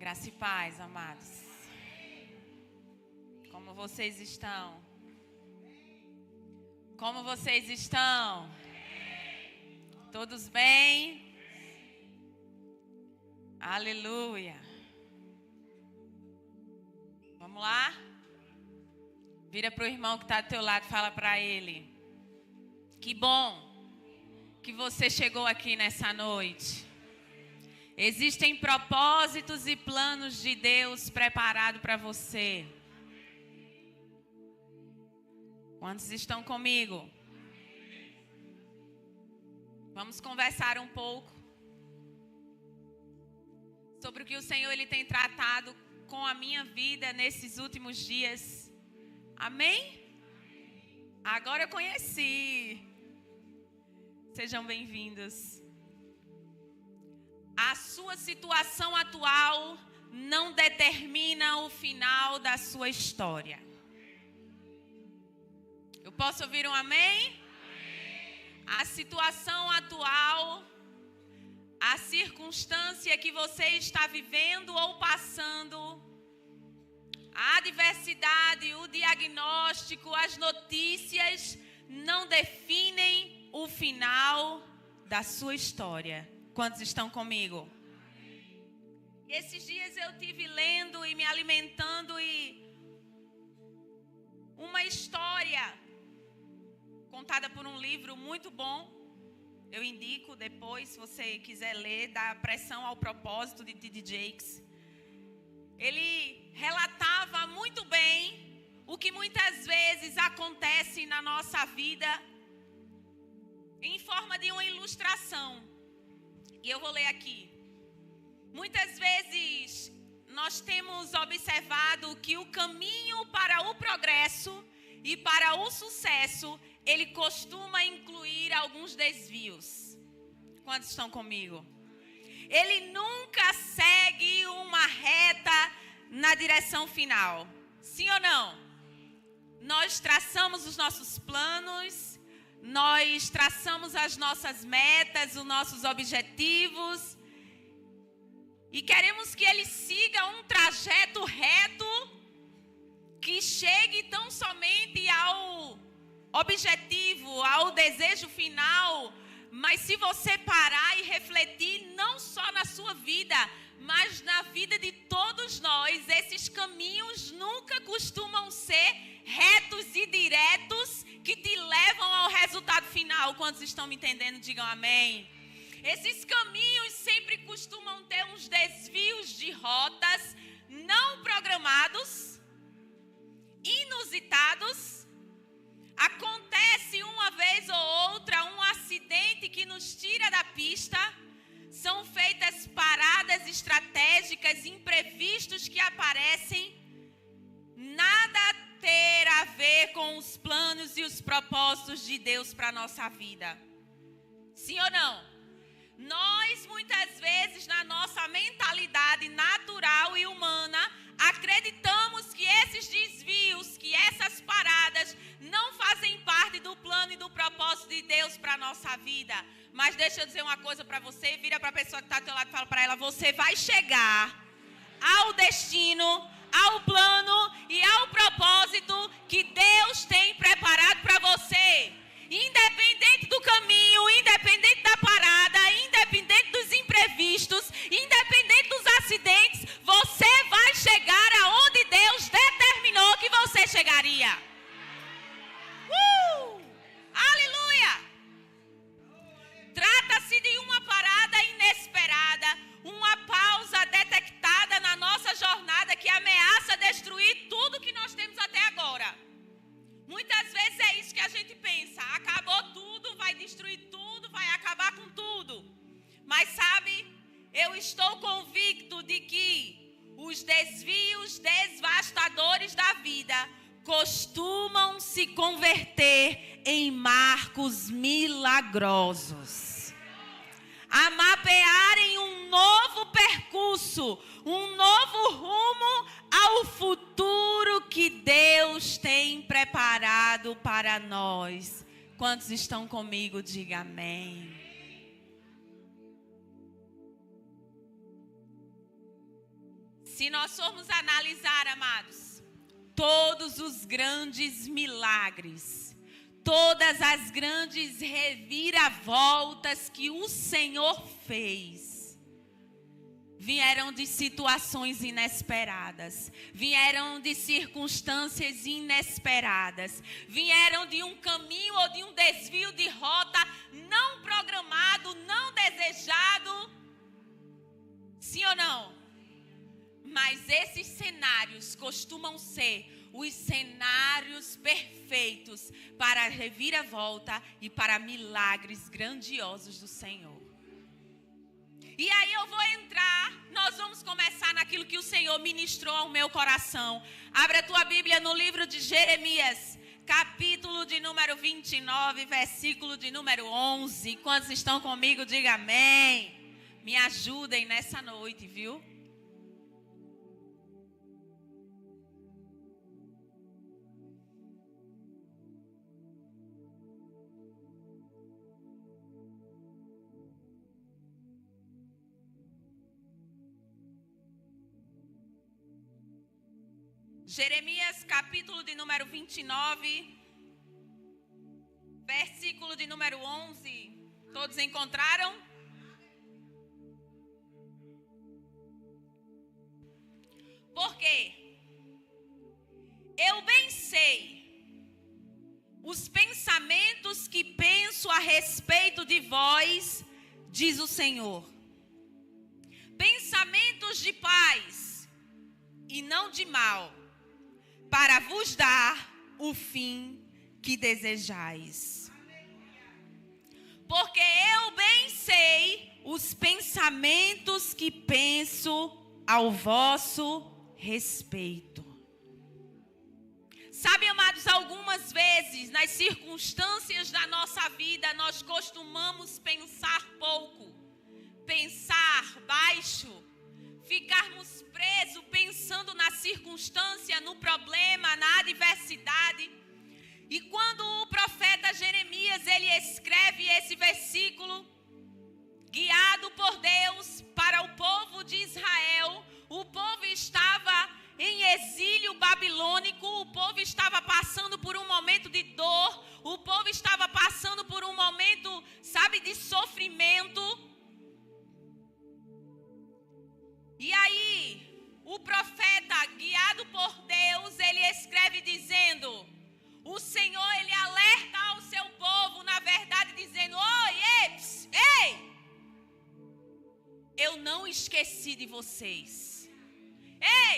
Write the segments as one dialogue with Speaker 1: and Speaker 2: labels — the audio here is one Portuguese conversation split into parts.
Speaker 1: Graça e paz, amados. Como vocês estão? Como vocês estão? Todos bem? Aleluia. Vamos lá? Vira para o irmão que está do teu lado e fala para ele: que bom que você chegou aqui nessa noite. Existem propósitos e planos de Deus preparados para você. Quantos estão comigo? Vamos conversar um pouco sobre o que o Senhor ele tem tratado com a minha vida nesses últimos dias. Amém? Agora eu conheci. Sejam bem-vindos. A sua situação atual não determina o final da sua história. Eu posso ouvir um amém? A situação atual, a circunstância que você está vivendo ou passando, a adversidade, o diagnóstico, as notícias não definem o final da sua história. Quantos estão comigo? Esses dias eu estive lendo e me alimentando e uma história contada por um livro muito bom. Eu indico depois, se você quiser ler, da Pressão ao Propósito, de T.D. Jakes. Ele relatava muito bem o que muitas vezes acontece na nossa vida em forma de uma ilustração. E eu vou ler aqui. Muitas vezes nós temos observado que o caminho para o progresso e para o sucesso, ele costuma incluir alguns desvios. Quantos estão comigo? Ele nunca segue uma reta na direção final. Sim ou não? Nós traçamos os nossos planos, nós traçamos as nossas metas, os nossos objetivos e queremos que ele siga um trajeto reto que chegue tão somente ao objetivo, ao desejo final. Mas se você parar e refletir não só na sua vida, mas na vida de todos nós, esses caminhos nunca costumam ser retos e diretos que te levam ao resultado final. Quantos estão me entendendo? Digam amém. Esses caminhos sempre costumam ter uns desvios de rotas não programados, inusitados. Acontece uma vez ou outra um acidente que nos tira da pista. São feitas paradas estratégicas, imprevistos que aparecem. Nada a ter a ver com os planos e os propósitos de Deus para a nossa vida. Sim ou não? Nós, muitas vezes, na nossa mentalidade natural e humana, acreditamos que esses desvios, que essas paradas não fazem parte do plano e do propósito de Deus para a nossa vida. Mas deixa eu dizer uma coisa para você, vira para a pessoa que está ao teu lado e fala para ela: você vai chegar ao destino, ao plano e ao propósito que Deus tem preparado para você. Independente do caminho, independente da parada, independente dos imprevistos, independente dos acidentes, você vai chegar aonde Deus determinou que você chegaria. Aleluia! Trata-se de uma parada inesperada, uma pausa detectada na nossa jornada que ameaça destruir tudo que nós temos até agora. Muitas vezes é isso que a gente pensa: acabou tudo, vai destruir tudo, vai acabar com tudo. Mas sabe, eu estou convicto de que os desvios devastadores da vida costumam se converter em marcos milagrosos, a mapearem um novo percurso, um novo rumo ao futuro que Deus tem preparado para nós. Quantos estão comigo? Diga amém. Se nós formos analisar, amados, todos os grandes milagres, todas as grandes reviravoltas que o Senhor fez, vieram de situações inesperadas, vieram de circunstâncias inesperadas, vieram de um caminho ou de um desvio de rota não programado, não desejado, sim ou não? Mas esses cenários costumam ser os cenários perfeitos para a reviravolta e para milagres grandiosos do Senhor. E aí eu vou entrar, nós vamos começar naquilo que o Senhor ministrou ao meu coração. Abra a tua Bíblia no livro de Jeremias, capítulo de número 29, versículo de número 11. Quantos estão comigo, diga amém. Me ajudem nessa noite, viu? Jeremias, capítulo de número 29, versículo de número 11. Todos encontraram? Porque eu bem sei os pensamentos que penso a respeito de vós, diz o Senhor. Pensamentos de paz e não de mal, para vos dar o fim que desejais. Porque eu bem sei os pensamentos que penso ao vosso respeito. Sabe, amados, algumas vezes nas circunstâncias da nossa vida nós costumamos pensar pouco, pensar baixo, ficarmos presos pensando na circunstância, no problema, na adversidade. E quando o profeta Jeremias, ele escreve esse versículo, guiado por Deus para o povo de Israel, o povo estava em exílio babilônico, o povo estava passando por um momento de dor, o povo estava passando por um momento, sabe, de sofrimento. E aí, o profeta, guiado por Deus, ele escreve dizendo, o Senhor, ele alerta ao seu povo, na verdade, dizendo, ei, eu não esqueci de vocês. Ei,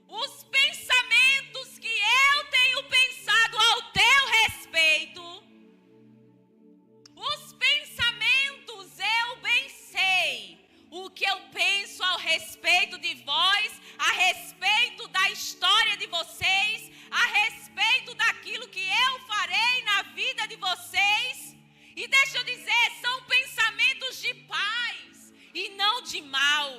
Speaker 1: os pensamentos que eu tenho pensado ao teu respeito, os pensamentos eu bem sei. O que eu penso ao respeito de vós, a respeito da história de vocês, a respeito daquilo que eu farei na vida de vocês. E deixa eu dizer, são pensamentos de paz e não de mal.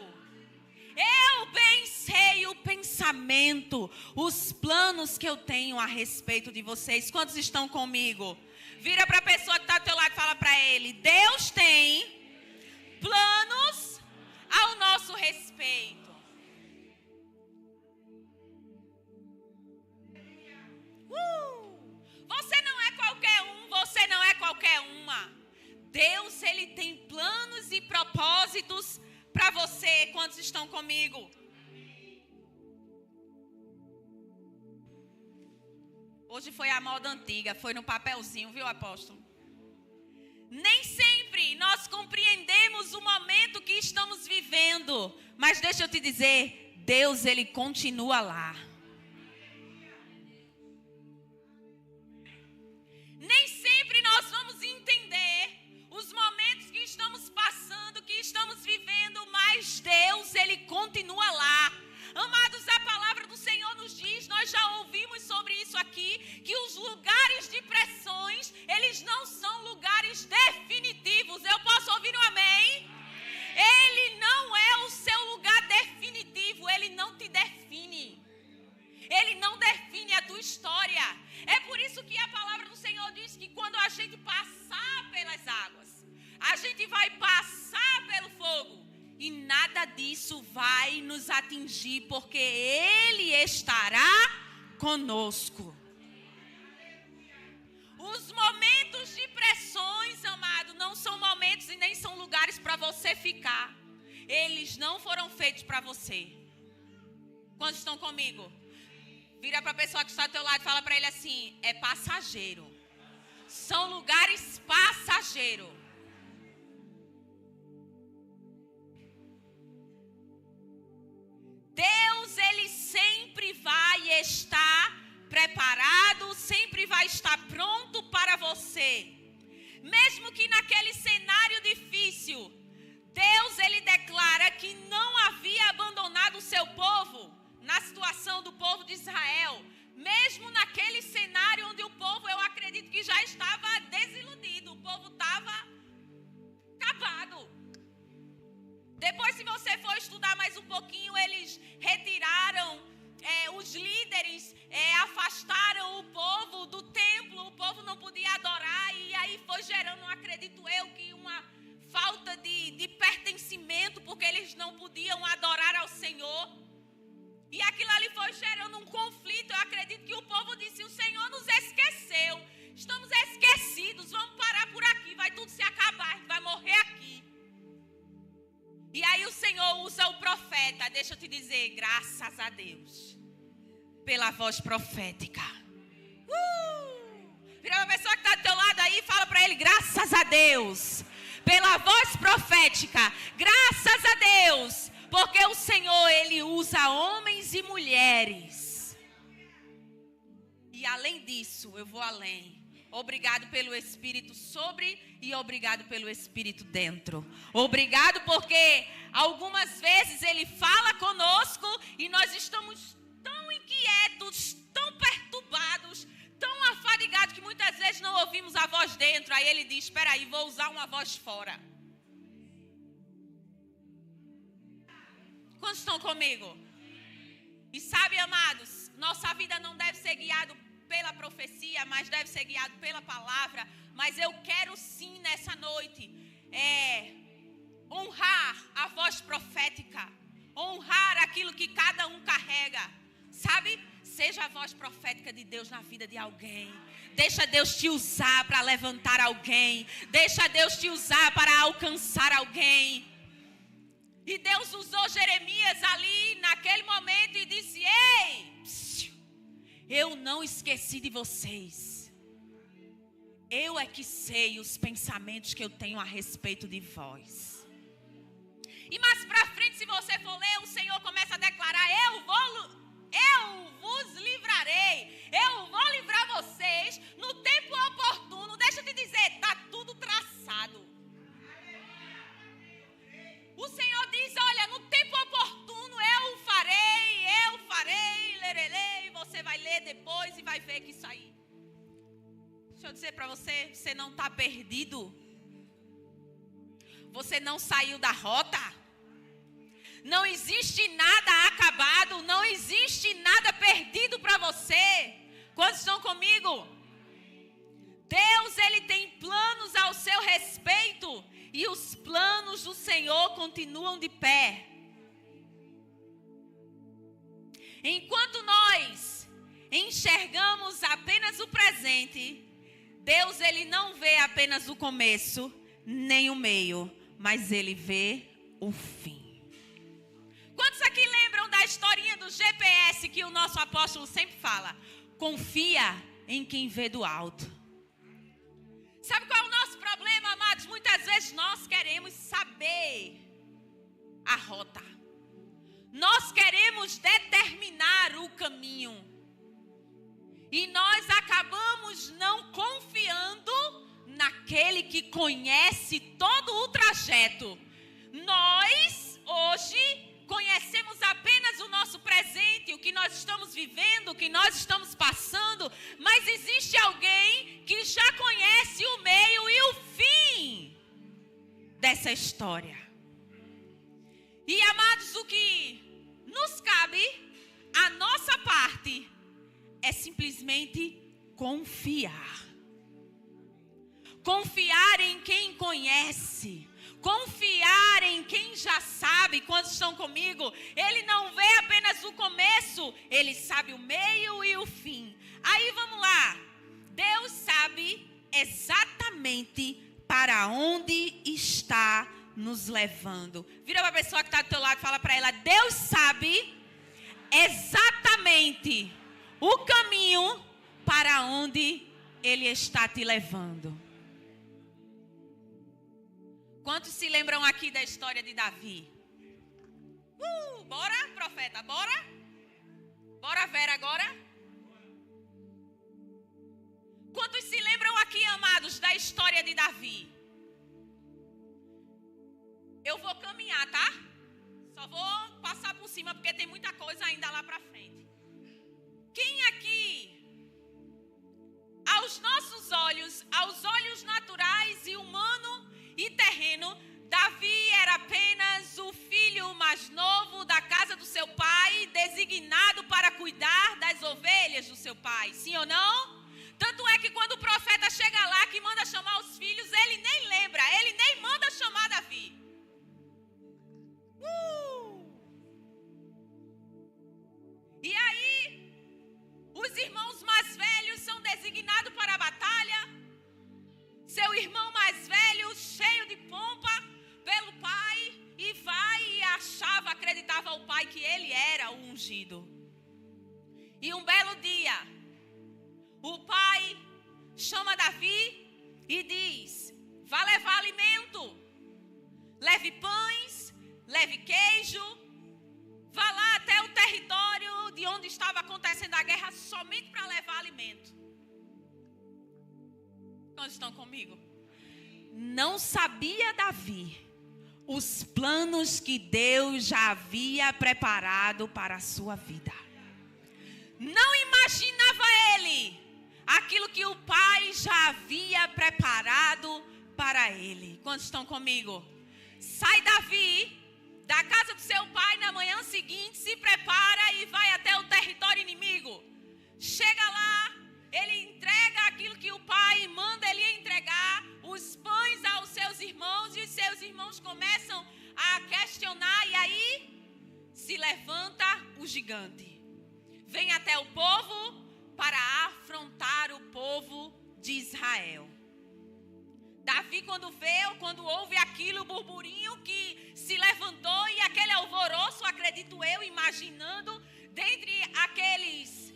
Speaker 1: Eu bem sei o pensamento, os planos que eu tenho a respeito de vocês. Quantos estão comigo? Vira para a pessoa que está ao teu lado e fala para ele, Deus tem planos ao nosso respeito. Você não é qualquer um, você não é qualquer uma. Deus, ele tem planos e propósitos para você. Quantos estão comigo? Hoje foi a moda antiga, foi no papelzinho, viu, apóstolo? Nem sempre nós compreendemos o momento que estamos vivendo, mas deixa eu te dizer, Deus, ele continua lá. Nem sempre nós vamos entender os momentos que estamos passando, que estamos vivendo, mas Deus, ele continua lá. Amados, a palavra do Senhor nos diz, nós já ouvimos sobre isso aqui, que os lugares de pressões, eles não são lugares definitivos. Eu posso ouvir um amém? Ele não é o seu lugar definitivo, ele não te define. Ele não define a tua história. É por isso que a palavra do Senhor diz que quando a gente passar pelas águas, a gente vai passar pelo fogo e nada disso vai vai nos atingir, porque Ele estará conosco. Os momentos de pressões, amado, não são momentos e nem são lugares para você ficar. Eles não foram feitos para você. Quantos estão comigo? Vira para a pessoa que está ao teu lado e fala para ele assim: é passageiro. São lugares passageiros. Deus, Ele sempre vai estar preparado, sempre vai estar pronto para você. Mesmo que naquele cenário difícil, Deus, Ele declara que não havia abandonado o seu povo, na situação do povo de Israel. Mesmo naquele cenário onde o povo, eu acredito que já estava desiludido, o povo estava acabado. Depois, se você for estudar mais um pouquinho, eles retiraram, os líderes afastaram o povo do templo, o povo não podia adorar, e aí foi gerando, acredito eu, que uma falta de pertencimento, porque eles não podiam adorar ao Senhor. E aquilo ali foi gerando um conflito. Eu acredito que o povo disse: o Senhor nos esqueceu, estamos esquecidos, vamos parar por aqui, vai tudo se acabar, a gente vai morrer aqui. E aí o Senhor usa o profeta. Deixa eu te dizer, graças a Deus pela voz profética. Vira uma pessoa que está do teu lado aí e fala para ele: graças a Deus pela voz profética. Graças a Deus, porque o Senhor, Ele usa homens e mulheres. E além disso, eu vou além. Obrigado pelo Espírito sobre e obrigado pelo Espírito dentro. Obrigado porque algumas vezes Ele fala conosco e nós estamos tão inquietos, tão perturbados, tão afadigados que muitas vezes não ouvimos a voz dentro. Aí Ele diz: espera aí, vou usar uma voz fora. Quantos estão comigo? E sabe, amados, nossa vida não deve ser guiada pela profecia, mas deve ser guiado pela palavra. Mas eu quero sim nessa noite honrar a voz profética, honrar aquilo que cada um carrega, sabe? Seja a voz profética de Deus na vida de alguém. Deixa Deus te usar para levantar alguém. Deixa Deus te usar para alcançar alguém. E Deus usou Jeremias ali naquele momento e disse: ei, eu não esqueci de vocês. Eu é que sei os pensamentos que eu tenho a respeito de vós. E mais para frente, se você for ler, o Senhor começa a declarar: eu vos livrarei. Eu vou livrar vocês no tempo oportuno. Deixa eu te dizer, está tudo traçado. O Senhor diz: olha, no tempo oportuno eu farei, lerelei. Você vai ler depois e vai ver que isso aí. Deixa eu dizer para você, você não está perdido. Você não saiu da rota. Não existe nada acabado, não existe nada perdido para você. Quantos estão comigo? Deus, Ele tem planos ao seu respeito. E os planos do Senhor continuam de pé. Enquanto nós enxergamos apenas o presente, Deus, Ele não vê apenas o começo, nem o meio, mas Ele vê o fim. Quantos aqui lembram da historinha do GPS que o nosso apóstolo sempre fala? Confia em quem vê do alto. Sabe qual é o nosso problema, amados? Muitas vezes nós queremos saber a rota. Nós queremos determinar o caminho. E nós acabamos não confiando naquele que conhece todo o trajeto. Nós, hoje, conhecemos apenas o nosso presente, o que nós estamos vivendo, o que nós estamos passando, mas existe alguém que já conhece o meio e o fim dessa história. E, amados, o que nos cabe, a nossa parte, é simplesmente confiar. Confiar em quem conhece. Confiar em quem já sabe, quando estão comigo, ele não vê apenas o começo, ele sabe o meio e o fim. Aí vamos lá. Deus sabe exatamente para onde está nos levando. Vira para a pessoa que está do teu lado e fala para ela: Deus sabe exatamente o caminho para onde Ele está te levando. Quantos se lembram aqui da história de Davi? Bora, profeta, bora? Bora ver agora? Quantos se lembram aqui, amados, da história de Davi? Eu vou caminhar, tá? Só vou passar por cima porque tem muita coisa ainda lá pra frente. Quem aqui, aos nossos olhos, aos olhos naturais e humano e terreno, Davi era apenas o filho mais novo da casa do seu pai, designado para cuidar das ovelhas do seu pai, sim ou não? Tanto é que quando o profeta chega lá, que manda chamar os filhos, ele nem lembra, ele nem manda chamar Davi. E aí, os irmãos mais velhos são designados para a batalha. Seu irmão mais velho, cheio de pompa pelo pai, e vai e acreditava ao pai que ele era o ungido. E um belo dia, o pai chama Davi e diz: vá levar alimento, leve pães, leve queijo, vá lá até o território de onde estava acontecendo a guerra somente para levar alimento. Quantos estão comigo? Não sabia Davi os planos que Deus já havia preparado para a sua vida. Não imaginava ele aquilo que o pai já havia preparado para ele. Quantos estão comigo? Sai Davi da casa do seu pai na manhã seguinte, se prepara e vai até o território inimigo. Chega lá, ele entrega aquilo que o pai manda ele entregar, os pães aos seus irmãos, e os seus irmãos começam a questionar, e aí se levanta o gigante. Vem até o povo para afrontar o povo de Israel. Davi, quando ouve aquilo, o burburinho que se levantou e aquele alvoroço, acredito eu, imaginando, dentre aqueles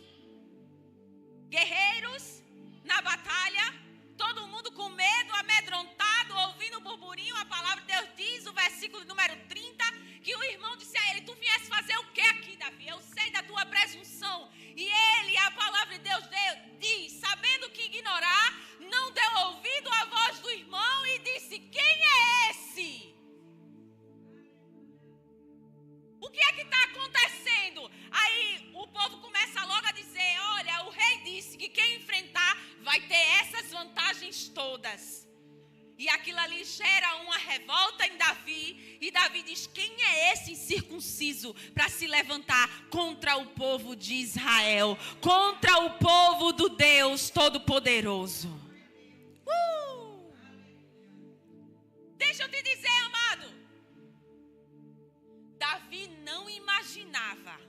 Speaker 1: guerreiros na batalha, todo mundo com medo, amedrontado, ouvindo o burburinho. A palavra de Deus diz, o versículo número 30, que o irmão disse a ele: tu viesse fazer o que aqui, Davi? Eu sei da tua presunção. E ele, a palavra de Deus diz, sabendo que ignorar, não deu ouvido à voz do irmão e disse: quem é esse? O que é que está acontecendo? Aí o povo começa logo a dizer: olha, o rei disse que quem enfrentar vai ter essas vantagens todas. E aquilo ali gera uma revolta em Davi. E Davi diz: quem é esse incircunciso para se levantar contra o povo de Israel, contra o povo do Deus Todo-Poderoso? Deixa eu te dizer, amado, Davi não imaginava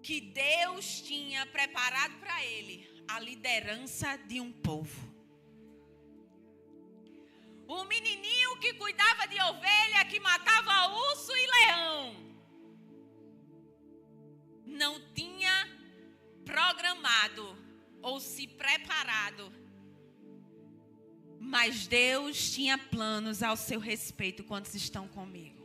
Speaker 1: que Deus tinha preparado para ele a liderança de um povo. O menininho que cuidava de ovelha, que matava urso e leão, não tinha programado ou se preparado, mas Deus tinha planos ao seu respeito. Quantos estão comigo?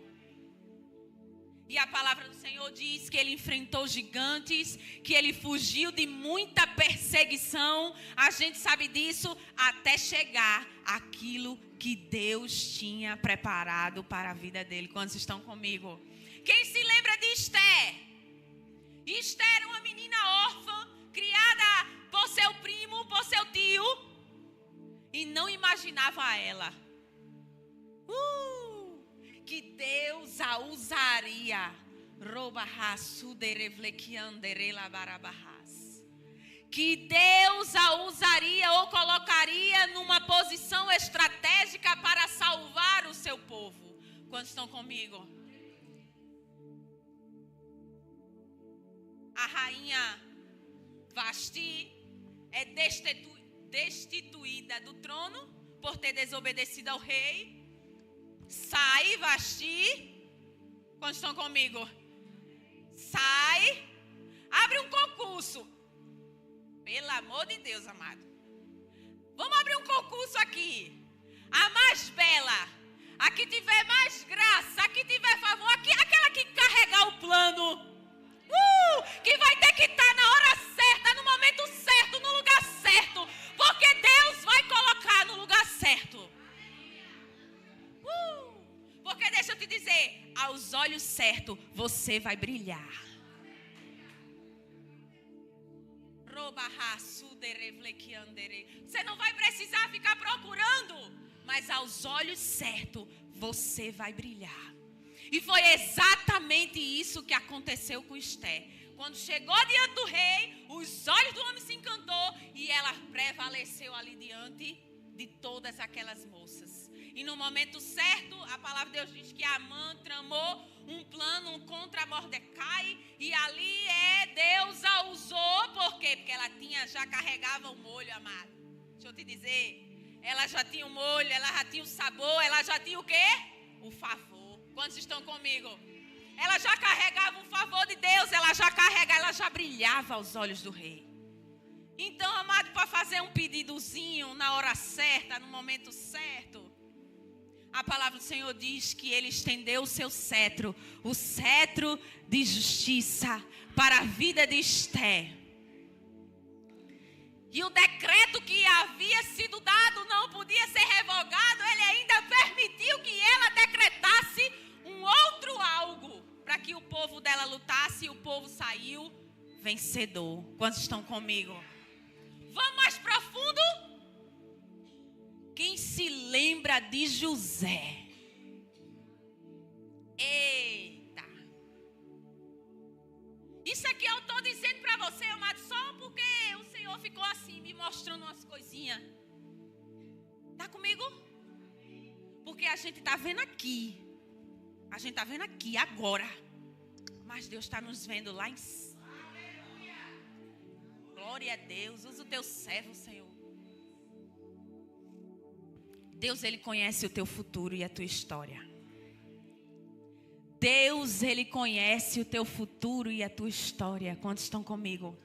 Speaker 1: E a palavra do Senhor diz que ele enfrentou gigantes, que ele fugiu de muita perseguição. A gente sabe disso até chegar àquilo que Deus tinha preparado para a vida dele. Quantos estão comigo? Quem se lembra de Esther? Esther era uma menina órfã, criada por seu primo, por seu tio, e não imaginava ela que Deus a usaria, que Deus a usaria ou colocaria numa posição estratégica para salvar o seu povo. Quantos estão comigo? A rainha Vasti é destituída do trono por ter desobedecido ao rei. Sai Vasti. Quantos estão comigo? Sai. Abre um concurso. Pelo amor de Deus, amado. Vamos abrir um concurso aqui. A mais bela, a que tiver mais graça, a que tiver favor, aquela que carregar o plano. Que vai ter que estar na hora certa, no momento certo, no lugar certo. Porque Deus vai colocar no lugar certo. Porque deixa eu te dizer, aos olhos certos, você vai brilhar. Você não vai precisar ficar procurando, mas aos olhos certos você vai brilhar. E foi exatamente isso que aconteceu com Esther. Quando chegou diante do rei, os olhos do homem se encantou e ela prevaleceu ali diante de todas aquelas moças. E no momento certo, a palavra de Deus diz que Amã tramou um plano contra Mordecai. E ali Deus a usou. Por quê? Porque ela já carregava o molho, amado. Deixa eu te dizer. Ela já tinha o molho, ela já tinha o sabor, ela já tinha o quê? O favor. Quantos estão comigo? Ela já carregava o favor de Deus, ela já brilhava aos olhos do rei. Então, amado, para fazer um pedidozinho na hora certa, no momento certo, a palavra do Senhor diz que ele estendeu o seu cetro, o cetro de justiça para a vida de Esther. E o decreto que havia sido dado não podia ser revogado, ele ainda permitiu que ela decretasse um outro algo, para que o povo dela lutasse e o povo saiu vencedor. Quantos estão comigo? Vamos mais profundo? Quem se lembra de José? Eita! Isso aqui eu estou dizendo para você, amado, só porque o Senhor ficou assim, me mostrando umas coisinhas. Está comigo? Porque a gente está vendo aqui. A gente está vendo aqui agora. Mas Deus está nos vendo lá em cima. Glória a Deus. Usa o teu servo, Senhor. Deus, Ele conhece o teu futuro e a tua história. Deus, Ele conhece o teu futuro e a tua história. Quantos estão comigo?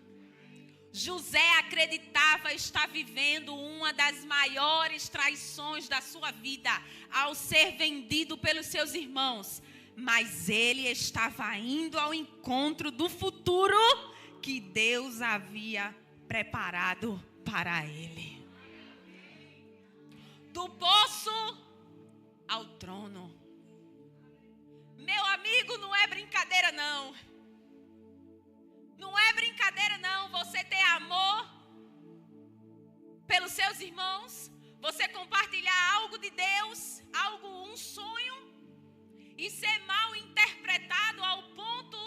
Speaker 1: José acreditava estar vivendo uma das maiores traições da sua vida ao ser vendido pelos seus irmãos. Mas ele estava indo ao encontro do futuro que Deus havia preparado para ele. Do poço ao trono. Meu amigo, não é brincadeira não. Não é brincadeira não, você ter amor pelos seus irmãos, você compartilhar algo de Deus, um sonho, e ser mal interpretado ao ponto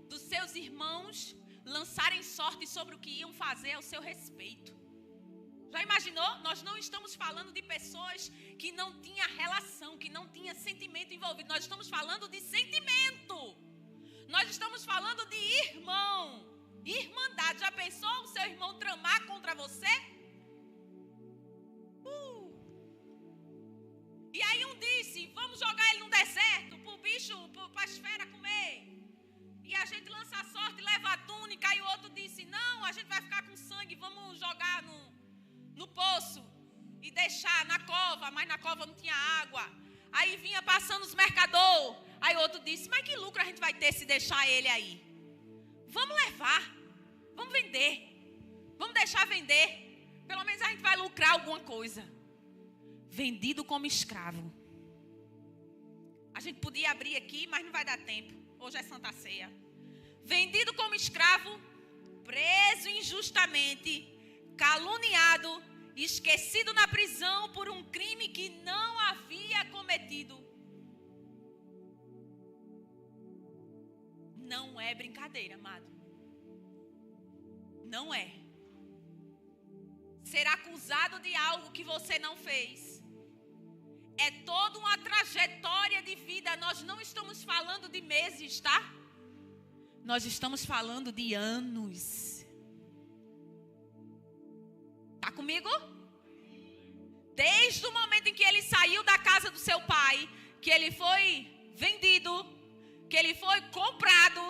Speaker 1: dos seus irmãos lançarem sorte sobre o que iam fazer ao seu respeito. Já imaginou? Nós não estamos falando de pessoas que não tinham relação, que não tinham sentimento envolvido. Nós estamos falando de sentimento. Nós estamos falando de irmão, irmandade. Já pensou o seu irmão tramar contra você? E aí disse, vamos jogar ele no deserto, para o bicho, para a esfera comer. E a gente lança a sorte, leva a túnica. E o outro disse, não, a gente vai ficar com sangue, vamos jogar no poço e deixar na cova, mas na cova não tinha água. Aí vinha passando os mercadores. Aí o outro disse, mas que lucro a gente vai ter se deixar ele aí? Vamos levar, vamos vender, vamos deixar vender. Pelo menos a gente vai lucrar alguma coisa. Vendido como escravo. A gente podia abrir aqui, mas não vai dar tempo. Hoje é Santa Ceia. Vendido como escravo, preso injustamente, caluniado, esquecido na prisão por um crime que não havia cometido. Não é brincadeira, amado. Não é. ser acusado de algo que você não fez. É toda uma trajetória de vida. Nós não estamos falando de meses, tá? Nós estamos falando de anos. Tá comigo? Desde o momento em que ele saiu da casa do seu pai, que ele foi vendido, que ele foi comprado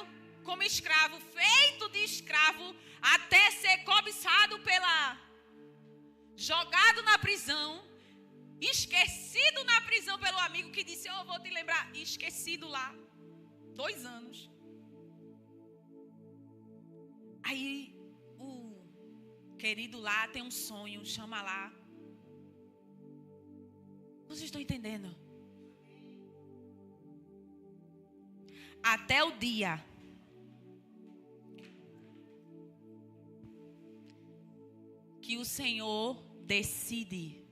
Speaker 1: como escravo, feito de escravo, até ser cobiçado jogado na prisão, esquecido na prisão pelo amigo que disse, eu vou te lembrar, esquecido lá, 2 anos. Aí o querido lá tem um sonho, chama lá. Vocês estão entendendo? Até o dia que o Senhor decide.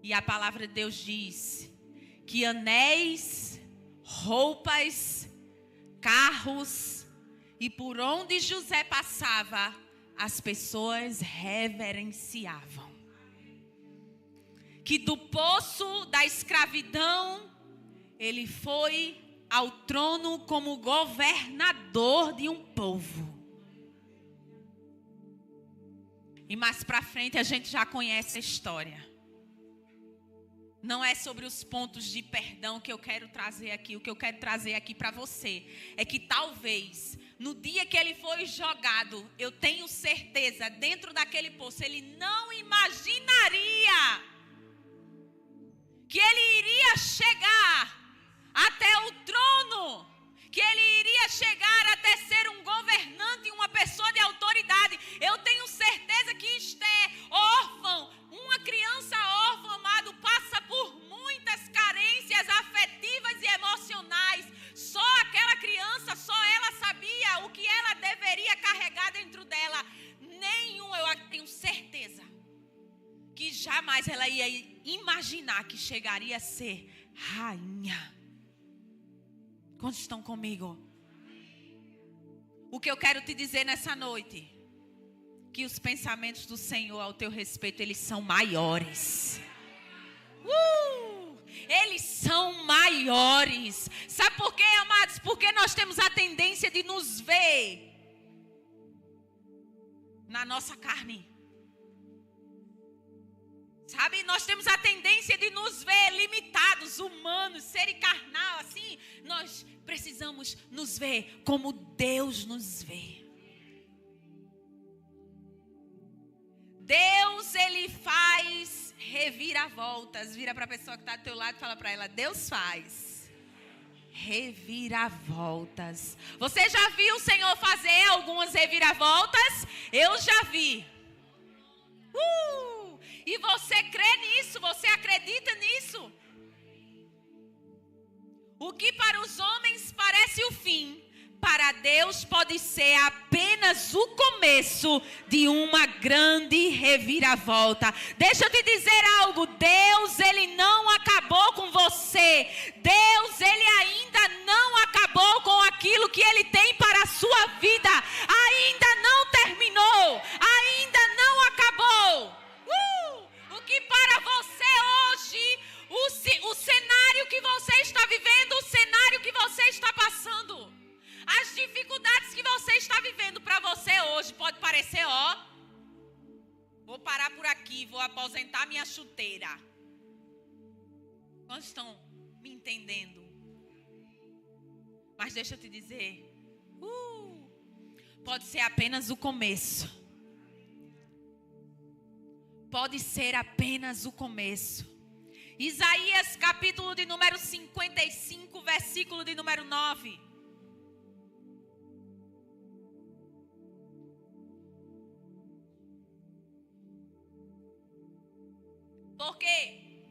Speaker 1: E a palavra de Deus diz que anéis, roupas, carros, e por onde José passava, as pessoas reverenciavam. Que do poço da escravidão, ele foi ao trono como governador de um povo. E mais para frente a gente já conhece a história. Não é sobre os pontos de perdão que eu quero trazer aqui. O que eu quero trazer aqui para você é que talvez no dia que ele foi jogado, eu tenho certeza, dentro daquele poço, ele não imaginaria que ele iria chegar até o trono, que ele iria chegar até ser um governante, uma pessoa de autoridade. Eu tenho certeza que Esther, órfã, uma criança órfã, amado, passa por muitas carências afetivas e emocionais. Só aquela criança, só ela sabia o que ela deveria carregar dentro dela. Eu tenho certeza que jamais ela ia imaginar que chegaria a ser rainha. Quantos estão comigo? O que eu quero te dizer nessa noite, que os pensamentos do Senhor ao teu respeito, eles são maiores. Eles são maiores. Sabe por quê, amados? Porque nós temos a tendência de nos ver na nossa carne. Sabe, nós temos a tendência de nos ver limitados, humanos, ser carnal, assim. Nós precisamos nos ver como Deus nos vê. Deus, ele faz reviravoltas. Vira para a pessoa que está do teu lado e fala para ela, Deus faz reviravoltas. Você já viu o Senhor fazer algumas reviravoltas? Eu já vi. E você crê nisso? Você acredita nisso? O que para os homens parece o fim, para Deus pode ser apenas o começo de uma grande reviravolta. Deixa eu te dizer algo. Deus, ele não acabou com você. Deus, ele ainda não acabou com aquilo que ele tem para a sua vida. Ainda não terminou. Ainda não acabou. O que para você hoje, o cenário que você está vivendo, o cenário que você está passando, as dificuldades que você está vivendo para você hoje, pode parecer, vou parar por aqui, vou aposentar minha chuteira. Quantos estão me entendendo? Mas deixa eu te dizer, pode ser apenas o começo. Pode ser apenas o começo. Isaías capítulo de número 55, versículo de número 9. Porque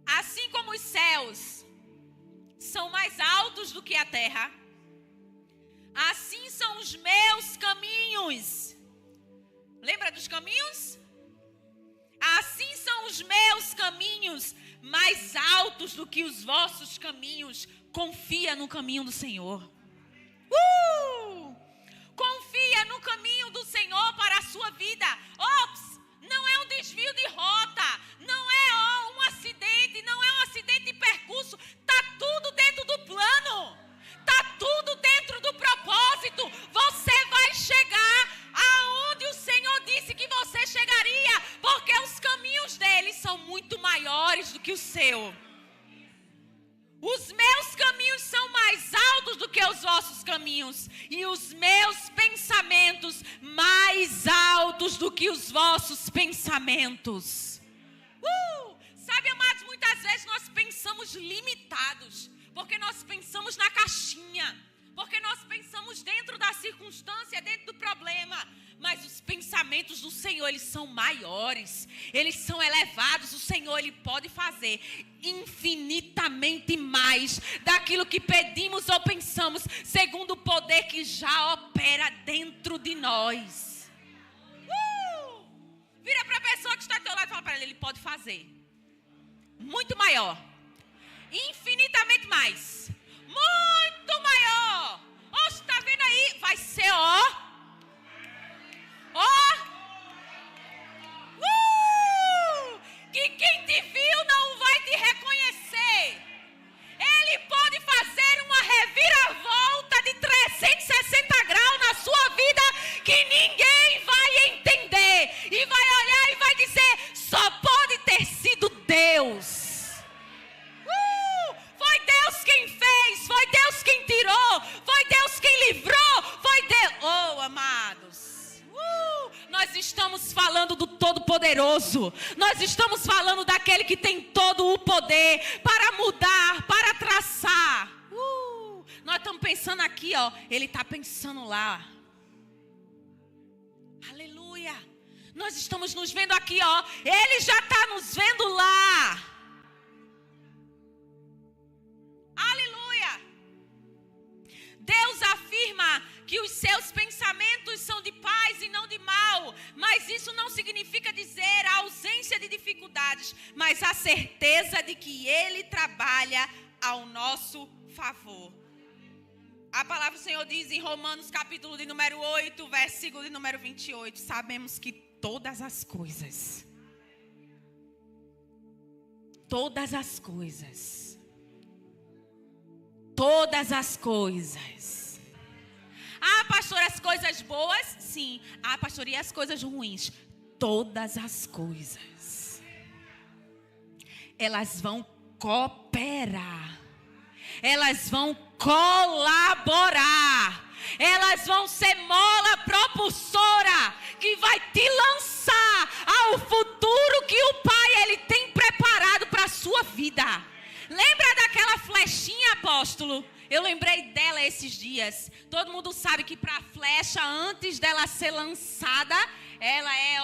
Speaker 1: assim como os céus são mais altos do que a terra, assim são os meus caminhos. Lembra dos caminhos? Assim são os meus caminhos mais altos do que os vossos caminhos. Confia no caminho do Senhor. Confia no caminho do Senhor para a sua sua vida. Ops, não é um desvio de rota, não é um acidente, não é um acidente de percurso. Está tudo dentro do plano, está tudo dentro do propósito. Você vai chegar aonde o Senhor disse que você chegaria, porque os caminhos dele são muito maiores do que o seu. Os meus caminhos são mais altos do que os vossos caminhos, e os meus pensamentos mais altos do que os vossos pensamentos. Sabe, amados, muitas vezes nós pensamos limitados, porque nós pensamos na caixinha, porque nós pensamos dentro da circunstância, dentro do problema. Mas os pensamentos do Senhor, eles são maiores, eles são elevados. O Senhor, ele pode fazer infinitamente mais daquilo que pedimos ou pensamos, segundo o poder que já opera dentro de nós. Vira para a pessoa que está ao teu lado e fala para ele pode fazer muito maior, infinitamente mais, muito maior. Você está vendo aí? Vai ser que quem te viu não vai te reconhecer. Ele pode fazer uma reviravolta de 360 graus na sua vida que ninguém vai entender. E vai olhar e vai dizer, só pode ter sido Deus. Foi Deus quem fez, foi Deus quem tirou, foi Deus quem livrou, foi Deus. Oh, amados. Nós estamos falando do Todo-Poderoso. Nós estamos falando daquele que tem todo o poder para mudar, para traçar. Nós estamos pensando aqui, ó. Ele está pensando lá. Aleluia. Nós estamos nos vendo aqui, ó. Ele já está nos vendo lá. Aleluia. Deus afirma que os seus pensamentos são de paz e não de mal, mas isso não significa dizer a ausência de dificuldades, mas a certeza de que Ele trabalha ao nosso favor. A palavra do Senhor diz em Romanos capítulo de número 8, versículo de número 28, sabemos que todas as coisas, pastor, as coisas boas? Sim. Pastor, e as coisas ruins? Todas as coisas. Elas vão cooperar. Elas vão colaborar. Elas vão ser mola propulsora que vai te lançar ao futuro que o Pai ele tem preparado para a sua vida. Lembra daquela flechinha, apóstolo? Eu lembrei dela esses dias. Todo mundo sabe que para a flecha, antes dela ser lançada, ela é,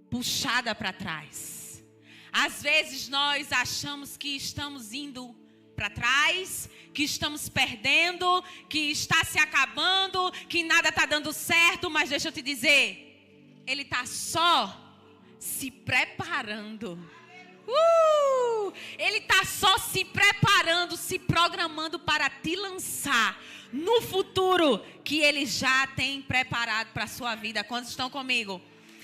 Speaker 1: puxada para trás. Às vezes nós achamos que estamos indo para trás, que estamos perdendo, que está se acabando, que nada está dando certo. Mas deixa eu te dizer, Ele está só se preparando. Ele está só se preparando, se programando para te lançar no futuro que Ele já tem preparado para a sua vida. Quantos estão comigo?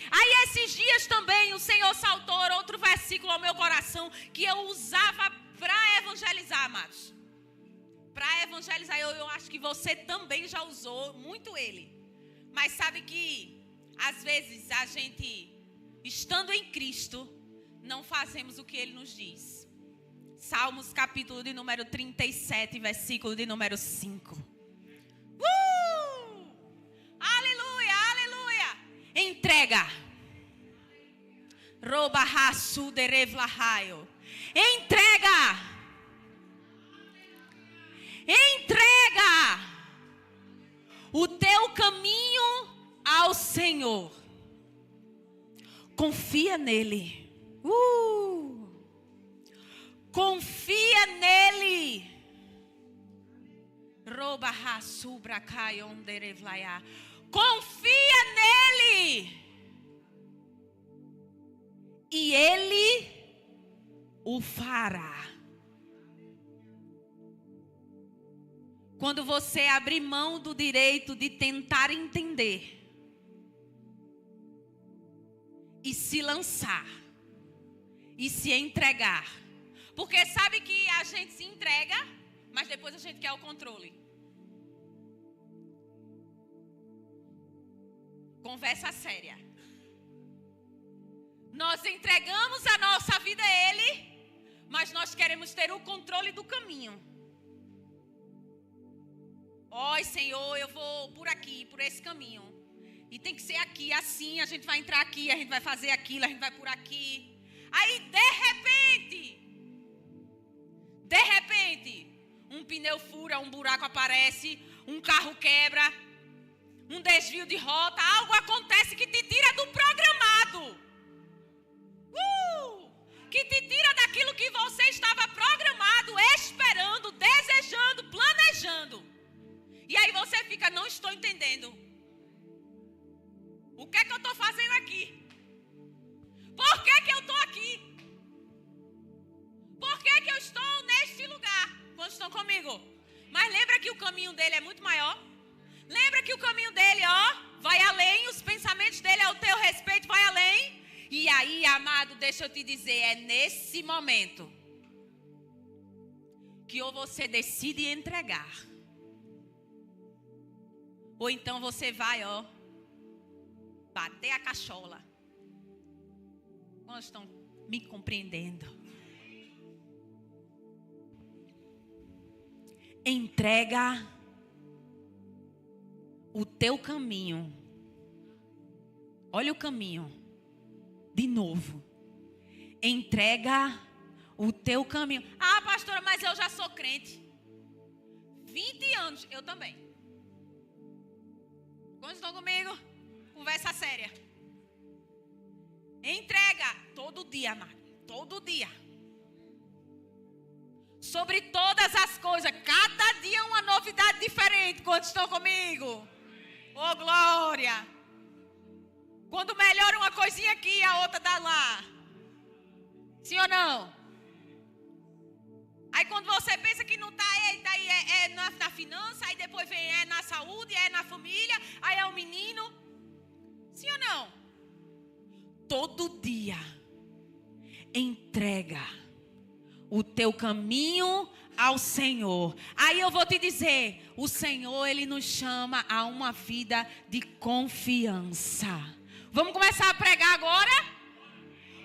Speaker 1: Aí esses dias também o Senhor saltou outro versículo ao meu coração que eu usava para evangelizar, amados. Para evangelizar, eu acho que você também já usou muito ele. Mas sabe que às vezes a gente, estando em Cristo, não fazemos o que Ele nos diz. Salmos capítulo de número 37, versículo de número 5. Aleluia, aleluia. Entrega. Roba rasu de revlahaio. Entrega. Entrega o teu caminho ao Senhor. Confia nele. Confia nele. Confia nele. E ele o fará. Quando você abrir mão do direito de tentar entender, e se lançar e se entregar. Porque sabe que a gente se entrega, mas depois a gente quer o controle. Conversa séria. Nós entregamos a nossa vida a Ele, mas nós queremos ter o controle do caminho. Ó, Senhor, eu vou por aqui, por esse caminho. E tem que ser aqui, assim, a gente vai entrar aqui, a gente vai fazer aquilo, a gente vai por aqui. Aí, de repente, um pneu fura, um buraco aparece, um carro quebra, um desvio de rota, algo acontece que te tira do programado. Que te tira daquilo que você estava programado, esperando, desejando, planejando. E aí você fica, não estou entendendo. O que é que eu estou fazendo aqui? Por que eu estou aqui? Por que eu estou neste lugar? Quantos estão comigo? Mas lembra que o caminho dele é muito maior? Lembra que o caminho dele, vai além, os pensamentos dele ao teu respeito vai além. E aí, amado, deixa eu te dizer, é nesse momento que ou você decide entregar, ou então você vai, bater a cachola. Quantos estão me compreendendo? Entrega o teu caminho. Olha o caminho. De novo. Entrega o teu caminho. Ah, pastora, mas eu já sou crente. 20 anos, eu também. Quantos estão comigo? Conversa séria. Entrega todo dia, amado. Todo dia. Sobre todas as coisas. Cada dia uma novidade diferente. Quantos estão comigo? Oh, glória. Quando melhora uma coisinha aqui, a outra dá lá. Sim ou não? Aí quando você pensa que não está, eita, aí é na finança, aí depois vem na saúde, é na família, aí é o menino. Sim ou não? Todo dia entrega o teu caminho ao Senhor. Aí eu vou te dizer, o Senhor, Ele nos chama a uma vida de confiança. Vamos começar a pregar agora?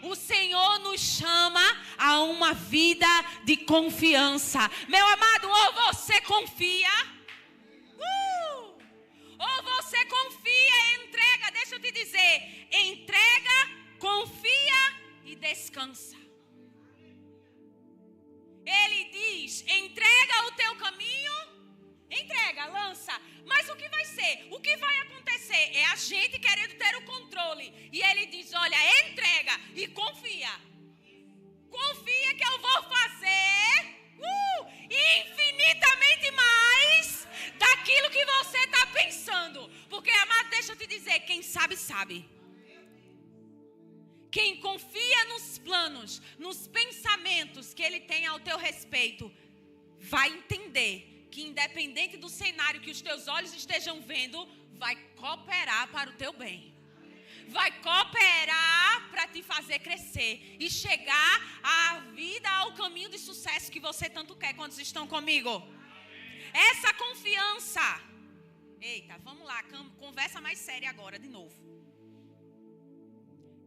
Speaker 1: O Senhor nos chama a uma vida de confiança. Meu amado, ou você confia, ou você confia, entrega. Deixa eu te dizer, entrega, confia e descansa. Ele diz, entrega o teu caminho, entrega, lança. Mas o que vai ser? O que vai acontecer? É a gente querendo ter o controle. E ele diz, olha, entrega e confia. Confia que eu vou fazer infinitamente mais daquilo que você está pensando. Porque, amado, deixa eu te dizer, quem sabe, sabe. Quem confia nos planos, nos pensamentos que ele tem ao teu respeito, vai entender que independente do cenário que os teus olhos estejam vendo, vai cooperar para o teu bem. Vai cooperar para te fazer crescer e chegar à vida, ao caminho de sucesso que você tanto quer. Quantos estão comigo? Essa confiança. Eita, vamos lá, conversa mais séria agora de novo.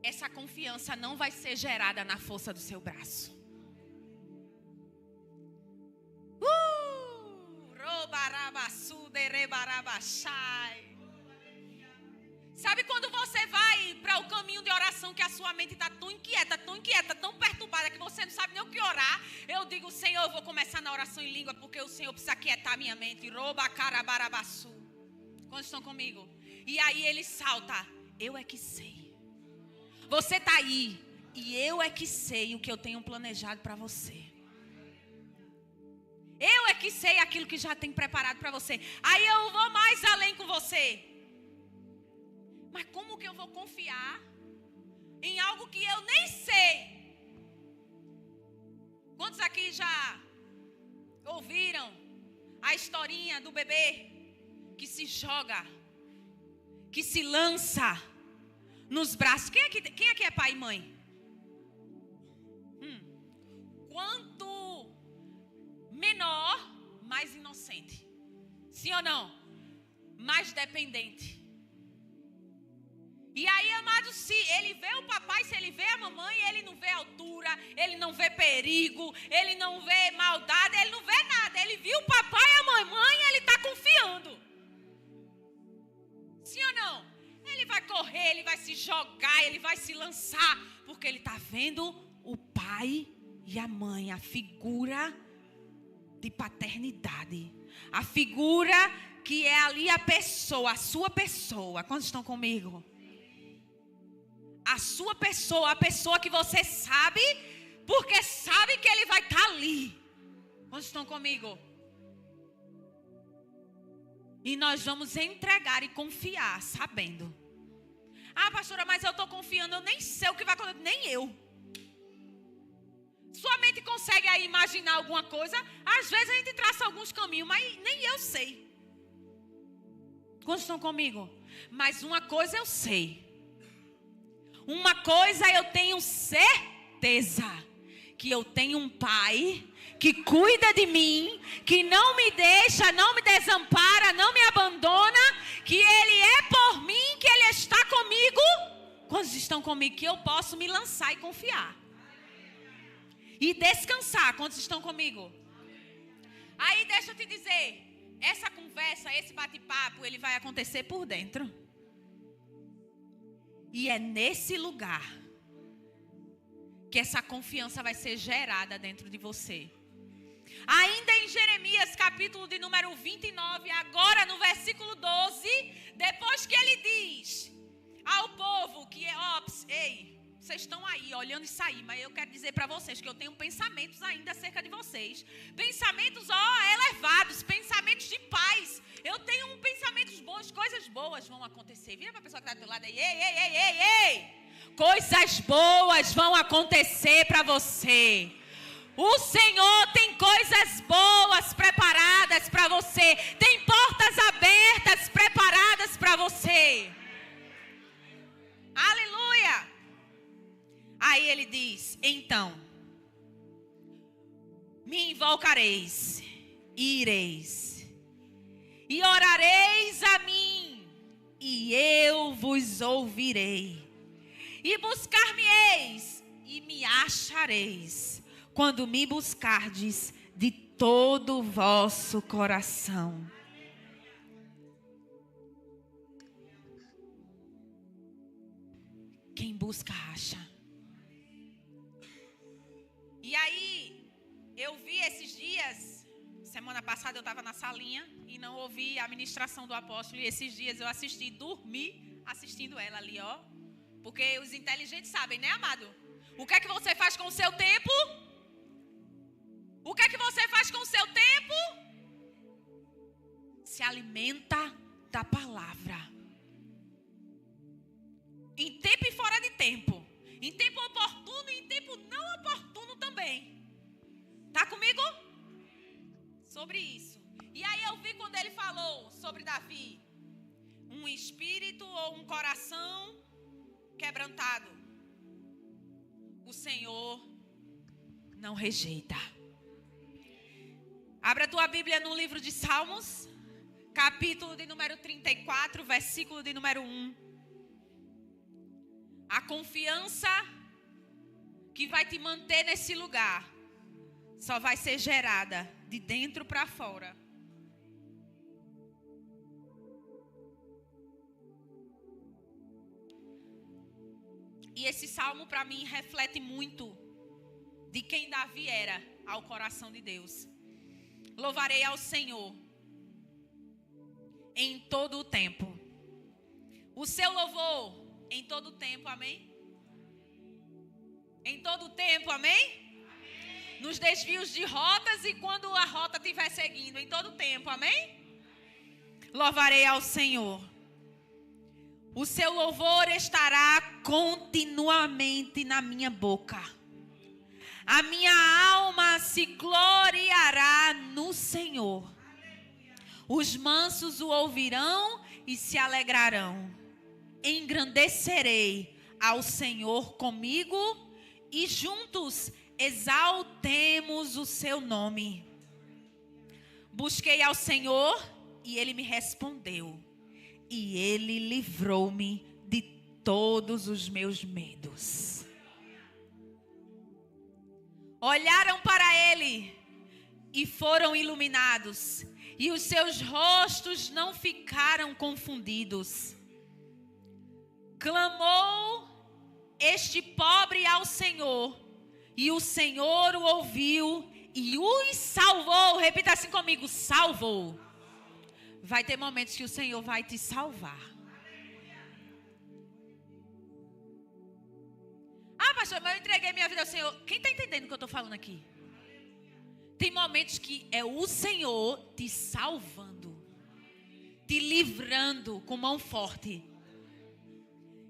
Speaker 1: Essa confiança não vai ser gerada na força do seu braço. Sabe quando você vai para o caminho de oração que a sua mente está tão inquieta, tão perturbada que você não sabe nem o que orar? Eu digo, Senhor, eu vou começar na oração em língua porque o Senhor precisa quietar a minha mente. Quando estão comigo? E aí ele salta, eu é que sei. Você está aí e eu é que sei o que eu tenho planejado para você. Eu é que sei aquilo que já tem preparado para você. Aí eu vou mais além com você. Mas como que eu vou confiar em algo que eu nem sei? Quantos aqui já ouviram a historinha do bebê que se joga, que se lança nos braços. Quem aqui é pai e mãe? Quanto menor, mais inocente. Sim ou não? Mais dependente. E aí, amado, se ele vê o papai, se ele vê a mamãe, ele não vê altura, ele não vê perigo, ele não vê maldade, ele não vê nada. Ele viu o papai e a mamãe e ele está confiando. Sim ou não? Ele vai correr, ele vai se jogar, ele vai se lançar, porque ele está vendo o pai e a mãe, a figura de paternidade. A figura que é ali a pessoa, a sua pessoa. Quantos estão comigo? A sua pessoa, a pessoa que você sabe, porque sabe que ele vai estar ali. Quantos estão comigo? E nós vamos entregar e confiar, sabendo. Ah, pastora, mas eu estou confiando, eu nem sei o que vai acontecer, nem eu. Sua mente consegue aí imaginar alguma coisa? Às vezes a gente traça alguns caminhos, mas nem eu sei. Quantos estão comigo? Mas uma coisa eu sei. Uma coisa eu tenho certeza. Que eu tenho um pai que cuida de mim, que não me deixa, não me desampara, não me abandona, que ele é por mim, que ele está comigo. Quantos estão comigo? Que eu posso me lançar e confiar. E descansar. Quantos estão comigo? Aí deixa eu te dizer, essa conversa, esse bate-papo, ele vai acontecer por dentro. E é nesse lugar que essa confiança vai ser gerada dentro de você. Ainda em Jeremias, capítulo de número 29, agora no versículo 12, depois que ele diz ao povo que vocês estão aí olhando isso aí, mas eu quero dizer para vocês que eu tenho pensamentos ainda acerca de vocês. Pensamentos elevados, pensamentos de paz. Eu tenho pensamentos bons, coisas boas vão acontecer. Vira para a pessoa que está do teu lado aí, ei. Coisas boas vão acontecer para você. O Senhor tem coisas boas preparadas para você. Tem portas abertas preparadas para você. Aleluia. Aí ele diz, então, me invocareis, ireis, e orareis a mim, e eu vos ouvirei. E buscar-me-eis, e me achareis, quando me buscardes de todo o vosso coração. Quem busca, acha. E aí, eu vi esses dias, semana passada eu estava na salinha e não ouvi a ministração do apóstolo. E esses dias eu dormi assistindo ela ali, ó. Porque os inteligentes sabem, né, amado? O que é que você faz com o seu tempo? O que é que você faz com o seu tempo? Se alimenta da palavra. Em tempo e fora de tempo. Em tempo oportuno e em tempo não oportuno também. Tá comigo? Sobre isso. E aí eu vi quando ele falou sobre Davi. Um espírito ou um coração quebrantado. O Senhor não rejeita. Abra a tua Bíblia no livro de Salmos, capítulo de número 34, versículo de número 1. A confiança que vai te manter nesse lugar só vai ser gerada de dentro para fora. E esse salmo para mim reflete muito de quem Davi era ao coração de Deus. Louvarei ao Senhor em todo o tempo. O seu louvor em todo o tempo, amém? Em todo o tempo, amém? Nos desvios de rotas e quando a rota estiver seguindo, em todo o tempo, amém? Louvarei ao Senhor. O seu louvor estará continuamente na minha boca. A minha alma se gloriará no Senhor. Os mansos o ouvirão e se alegrarão. engrandecerei ao Senhor comigo e juntos exaltemos o seu nome. Busquei ao Senhor e ele me respondeu, e ele livrou-me de todos os meus medos. Olharam para ele e foram iluminados, e os seus rostos não ficaram confundidos. Clamou este pobre ao Senhor, e o Senhor o ouviu e os salvou. Repita assim comigo: salvou. Vai ter momentos que o Senhor vai te salvar. Ah, pastor, mas eu entreguei minha vida ao Senhor. Quem está entendendo o que eu estou falando aqui? Tem momentos que é o Senhor te salvando, te livrando com mão forte.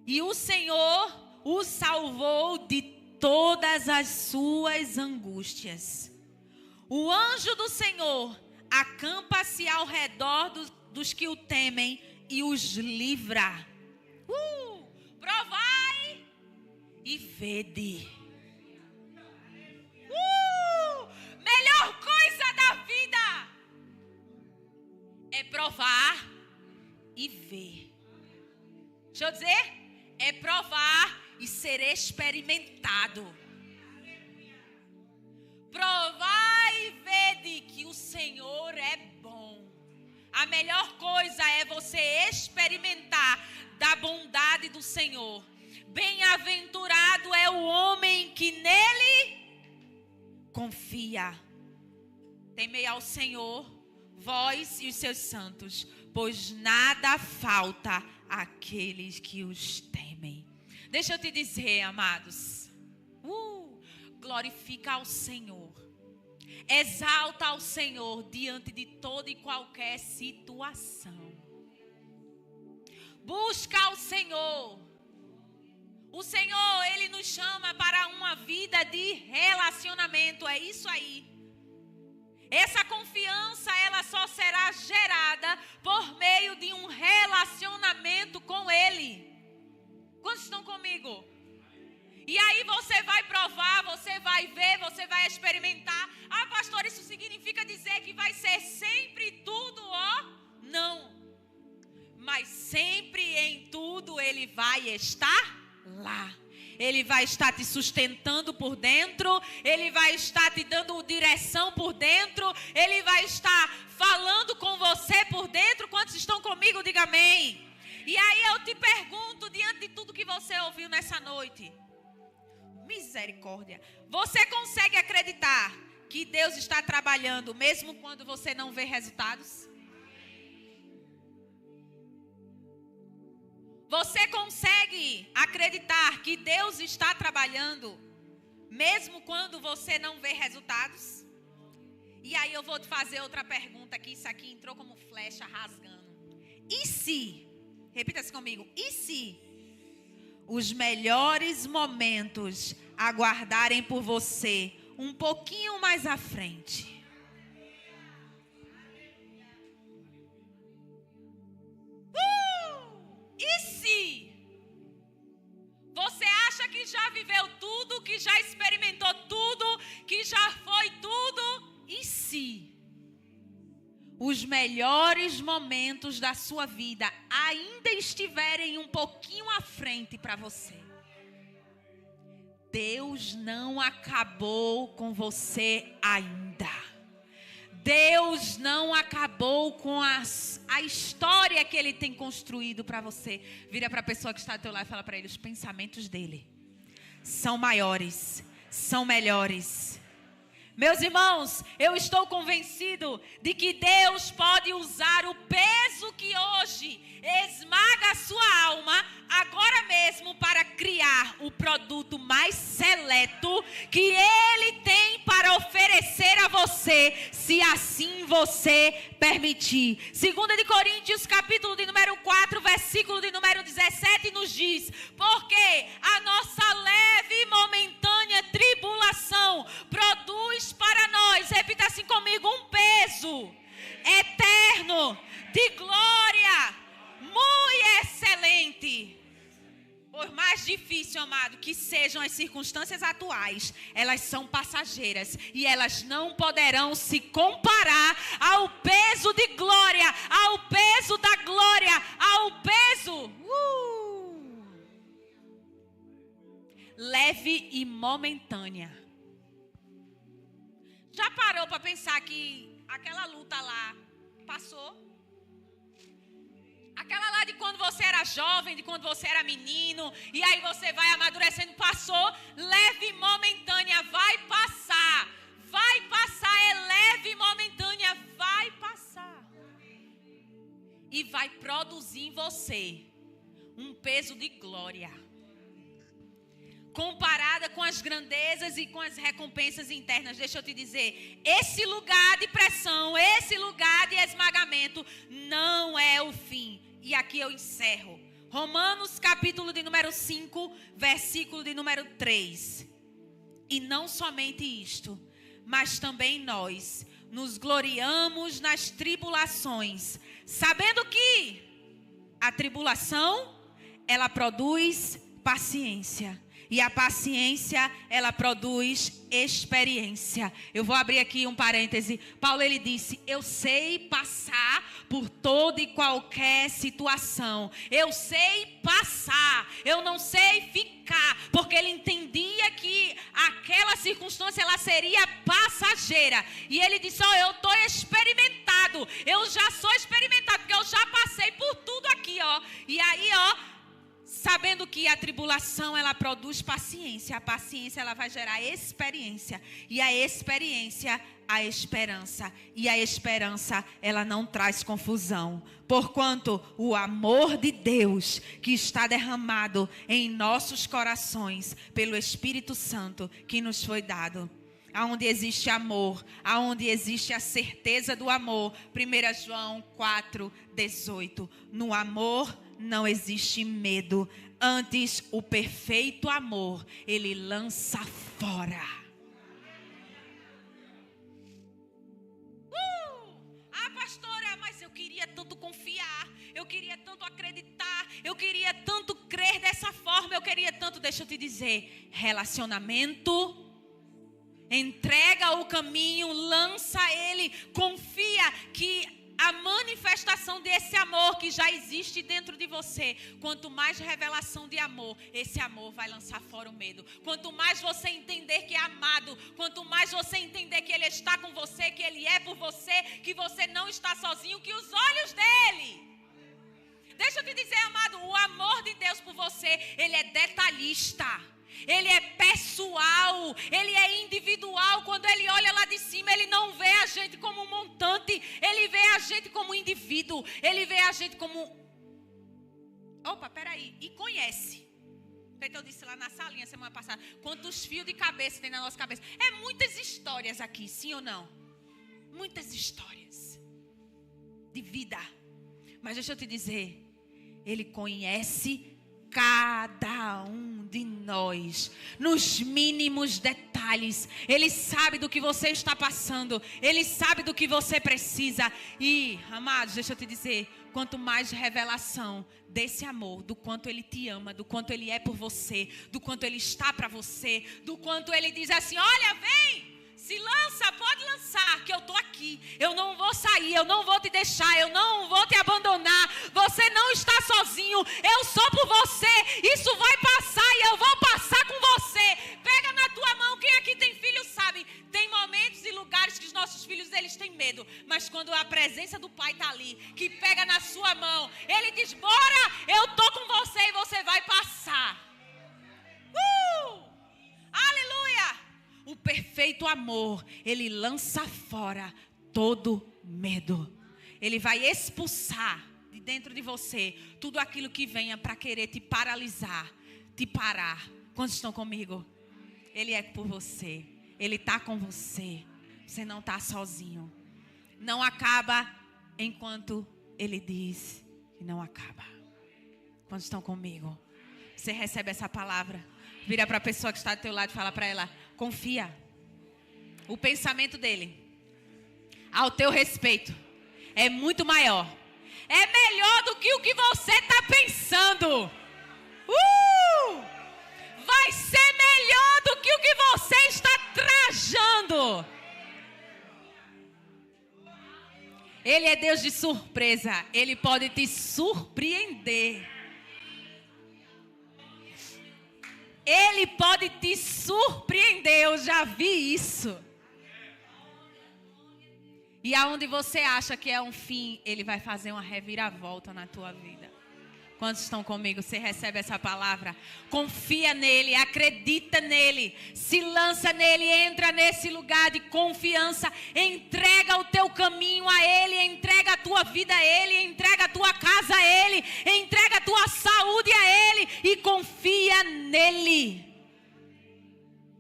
Speaker 1: E o Senhor o salvou de todas as suas angústias. O anjo do Senhor acampa-se ao redor dos que o temem e os livra. Provai e vede. Melhor coisa da vida é provar e ver. Deixa eu dizer, é provar e ser experimentado. Provar e vede que o Senhor é bom. A melhor coisa é você experimentar da bondade do Senhor. Bem-aventurado é o homem que nele confia. Temei ao Senhor, vós e os seus santos, pois nada falta àqueles que os temem. Deixa eu te dizer, amados, glorifica ao Senhor, exalta ao Senhor diante de toda e qualquer situação. Busca ao Senhor. O Senhor, Ele nos chama para uma vida de relacionamento, é isso aí. Essa confiança, ela só será gerada por meio de um relacionamento com Ele. Quantos estão comigo? E aí você vai provar, você vai ver, você vai experimentar. Ah, pastor, isso significa dizer que vai ser sempre tudo, Não. Mas sempre em tudo Ele vai estar lá. Ele vai estar te sustentando por dentro. Ele vai estar te dando direção por dentro. Ele vai estar falando com você por dentro. Quantos estão comigo? Diga amém. E aí eu te pergunto, diante de tudo que você ouviu nessa noite, misericórdia, você consegue acreditar que Deus está trabalhando mesmo quando você não vê resultados? Você consegue acreditar que Deus está trabalhando mesmo quando você não vê resultados? E aí eu vou te fazer outra pergunta, que isso aqui entrou como flecha rasgando. E se, repita assim comigo, e se os melhores momentos aguardarem por você um pouquinho mais à frente? E se você acha que já viveu tudo, que já experimentou tudo, que já foi tudo? E se os melhores momentos da sua vida ainda estiverem um pouquinho à frente para você? Deus não acabou com você ainda. Deus não acabou com a história que Ele tem construído para você. Vira para a pessoa que está do teu lado e fala para ele: os pensamentos dele são maiores, são melhores. Meus irmãos, eu estou convencido de que Deus pode usar o peso que hoje esmaga a sua alma, agora mesmo, para criar o produto mais seleto que Ele tem para oferecer a você, se assim você permitir. 2 de Coríntios, capítulo de número 4, versículo de número 17, nos diz: porque a nossa leve e momentânea tribulação produz para nós, repita assim comigo, um peso eterno de glória muito excelente. Por mais difícil, amado, que sejam as circunstâncias atuais, elas são passageiras e elas não poderão se comparar ao peso de glória, ao peso da glória, ao peso leve e momentânea. Já parou para pensar que aquela luta lá passou? Aquela lá de quando você era jovem, de quando você era menino, e aí você vai amadurecendo, passou, leve e momentânea, vai passar, é leve e momentânea, vai passar. E vai produzir em você um peso de glória, comparada com as grandezas e com as recompensas internas. Deixa eu te dizer, esse lugar de pressão, esse lugar de esmagamento não é o fim. E aqui eu encerro. Romanos capítulo de número 5, versículo de número 3. E não somente isto, mas também nós nos gloriamos nas tribulações, sabendo que a tribulação, ela produz paciência. E a paciência, ela produz experiência. Eu vou abrir aqui um parêntese. Paulo, ele disse, eu sei passar por toda e qualquer situação. Eu sei passar, eu não sei ficar. Porque ele entendia que aquela circunstância, ela seria passageira. E ele disse, eu estou experimentado. Eu já sou experimentado, porque eu já passei por tudo aqui, E aí, sabendo que a tribulação, ela produz paciência. A paciência, ela vai gerar experiência. E a experiência, a esperança. E a esperança, ela não traz confusão. Porquanto o amor de Deus que está derramado em nossos corações pelo Espírito Santo que nos foi dado. Aonde existe amor, aonde existe a certeza do amor. 1 João 4:18. No amor não existe medo. Antes, o perfeito amor, ele lança fora. Pastora, mas eu queria tanto confiar. Eu queria tanto acreditar. Eu queria tanto crer dessa forma. Eu queria tanto, deixa eu te dizer, relacionamento. Entrega o caminho, lança ele. Confia que a manifestação desse amor que já existe dentro de você, quanto mais revelação de amor, esse amor vai lançar fora o medo. Quanto mais você entender que é amado, quanto mais você entender que ele está com você, que ele é por você, que você não está sozinho, que os olhos dele... Deixa eu te dizer, amado, o amor de Deus por você, ele é detalhista. Ele é pessoal, ele é individual. Quando ele olha lá de cima, ele não vê a gente como um montante. Ele vê a gente como um indivíduo. Ele vê a gente como... Opa, peraí. E conhece. Feito eu disse lá na salinha semana passada. Quantos fios de cabeça tem na nossa cabeça. É muitas histórias aqui, sim ou não? Muitas histórias de vida. Mas deixa eu te dizer, ele conhece cada um de nós, nos mínimos detalhes. Ele sabe do que você está passando. Ele sabe do que você precisa. E, amados, deixa eu te dizer, quanto mais revelação desse amor, do quanto ele te ama, do quanto ele é por você, do quanto ele está para você, do quanto ele diz assim, olha, vem, se lança, pode lançar, que eu estou aqui. Eu não vou sair, eu não vou te deixar, eu não vou te abandonar. Você não está sozinho, eu sou por você. Isso vai passar e eu vou passar com você. Pega na tua mão, quem aqui tem filho sabe. Tem momentos e lugares que os nossos filhos, eles têm medo. Mas quando a presença do pai está ali, que pega na sua mão, ele diz, bora, eu estou com você e você vai passar. Aleluia! O perfeito amor, ele lança fora todo medo. Ele vai expulsar de dentro de você tudo aquilo que venha para querer te paralisar, te parar. Quantos estão comigo? Ele é por você. Ele está com você. Você não está sozinho. Não acaba enquanto ele diz que não acaba. Quantos estão comigo? Você recebe essa palavra? Vira para a pessoa que está do teu lado e fala para ela, confia. O pensamento dele ao teu respeito é muito maior. É melhor do que o que você está pensando. vai ser melhor do que o que você está trajando. Ele é Deus de surpresa. Ele pode te surpreender. Ele pode te surpreender. Eu já vi isso. E aonde você acha que é um fim, Ele vai fazer uma reviravolta na tua vida. Quantos estão comigo? Você recebe essa palavra? Confia nele, acredita nele, se lança nele, entra nesse lugar de confiança, entrega o teu caminho a ele, entrega a tua vida a ele, entrega a tua casa a ele, entrega a tua saúde a ele e confia nele.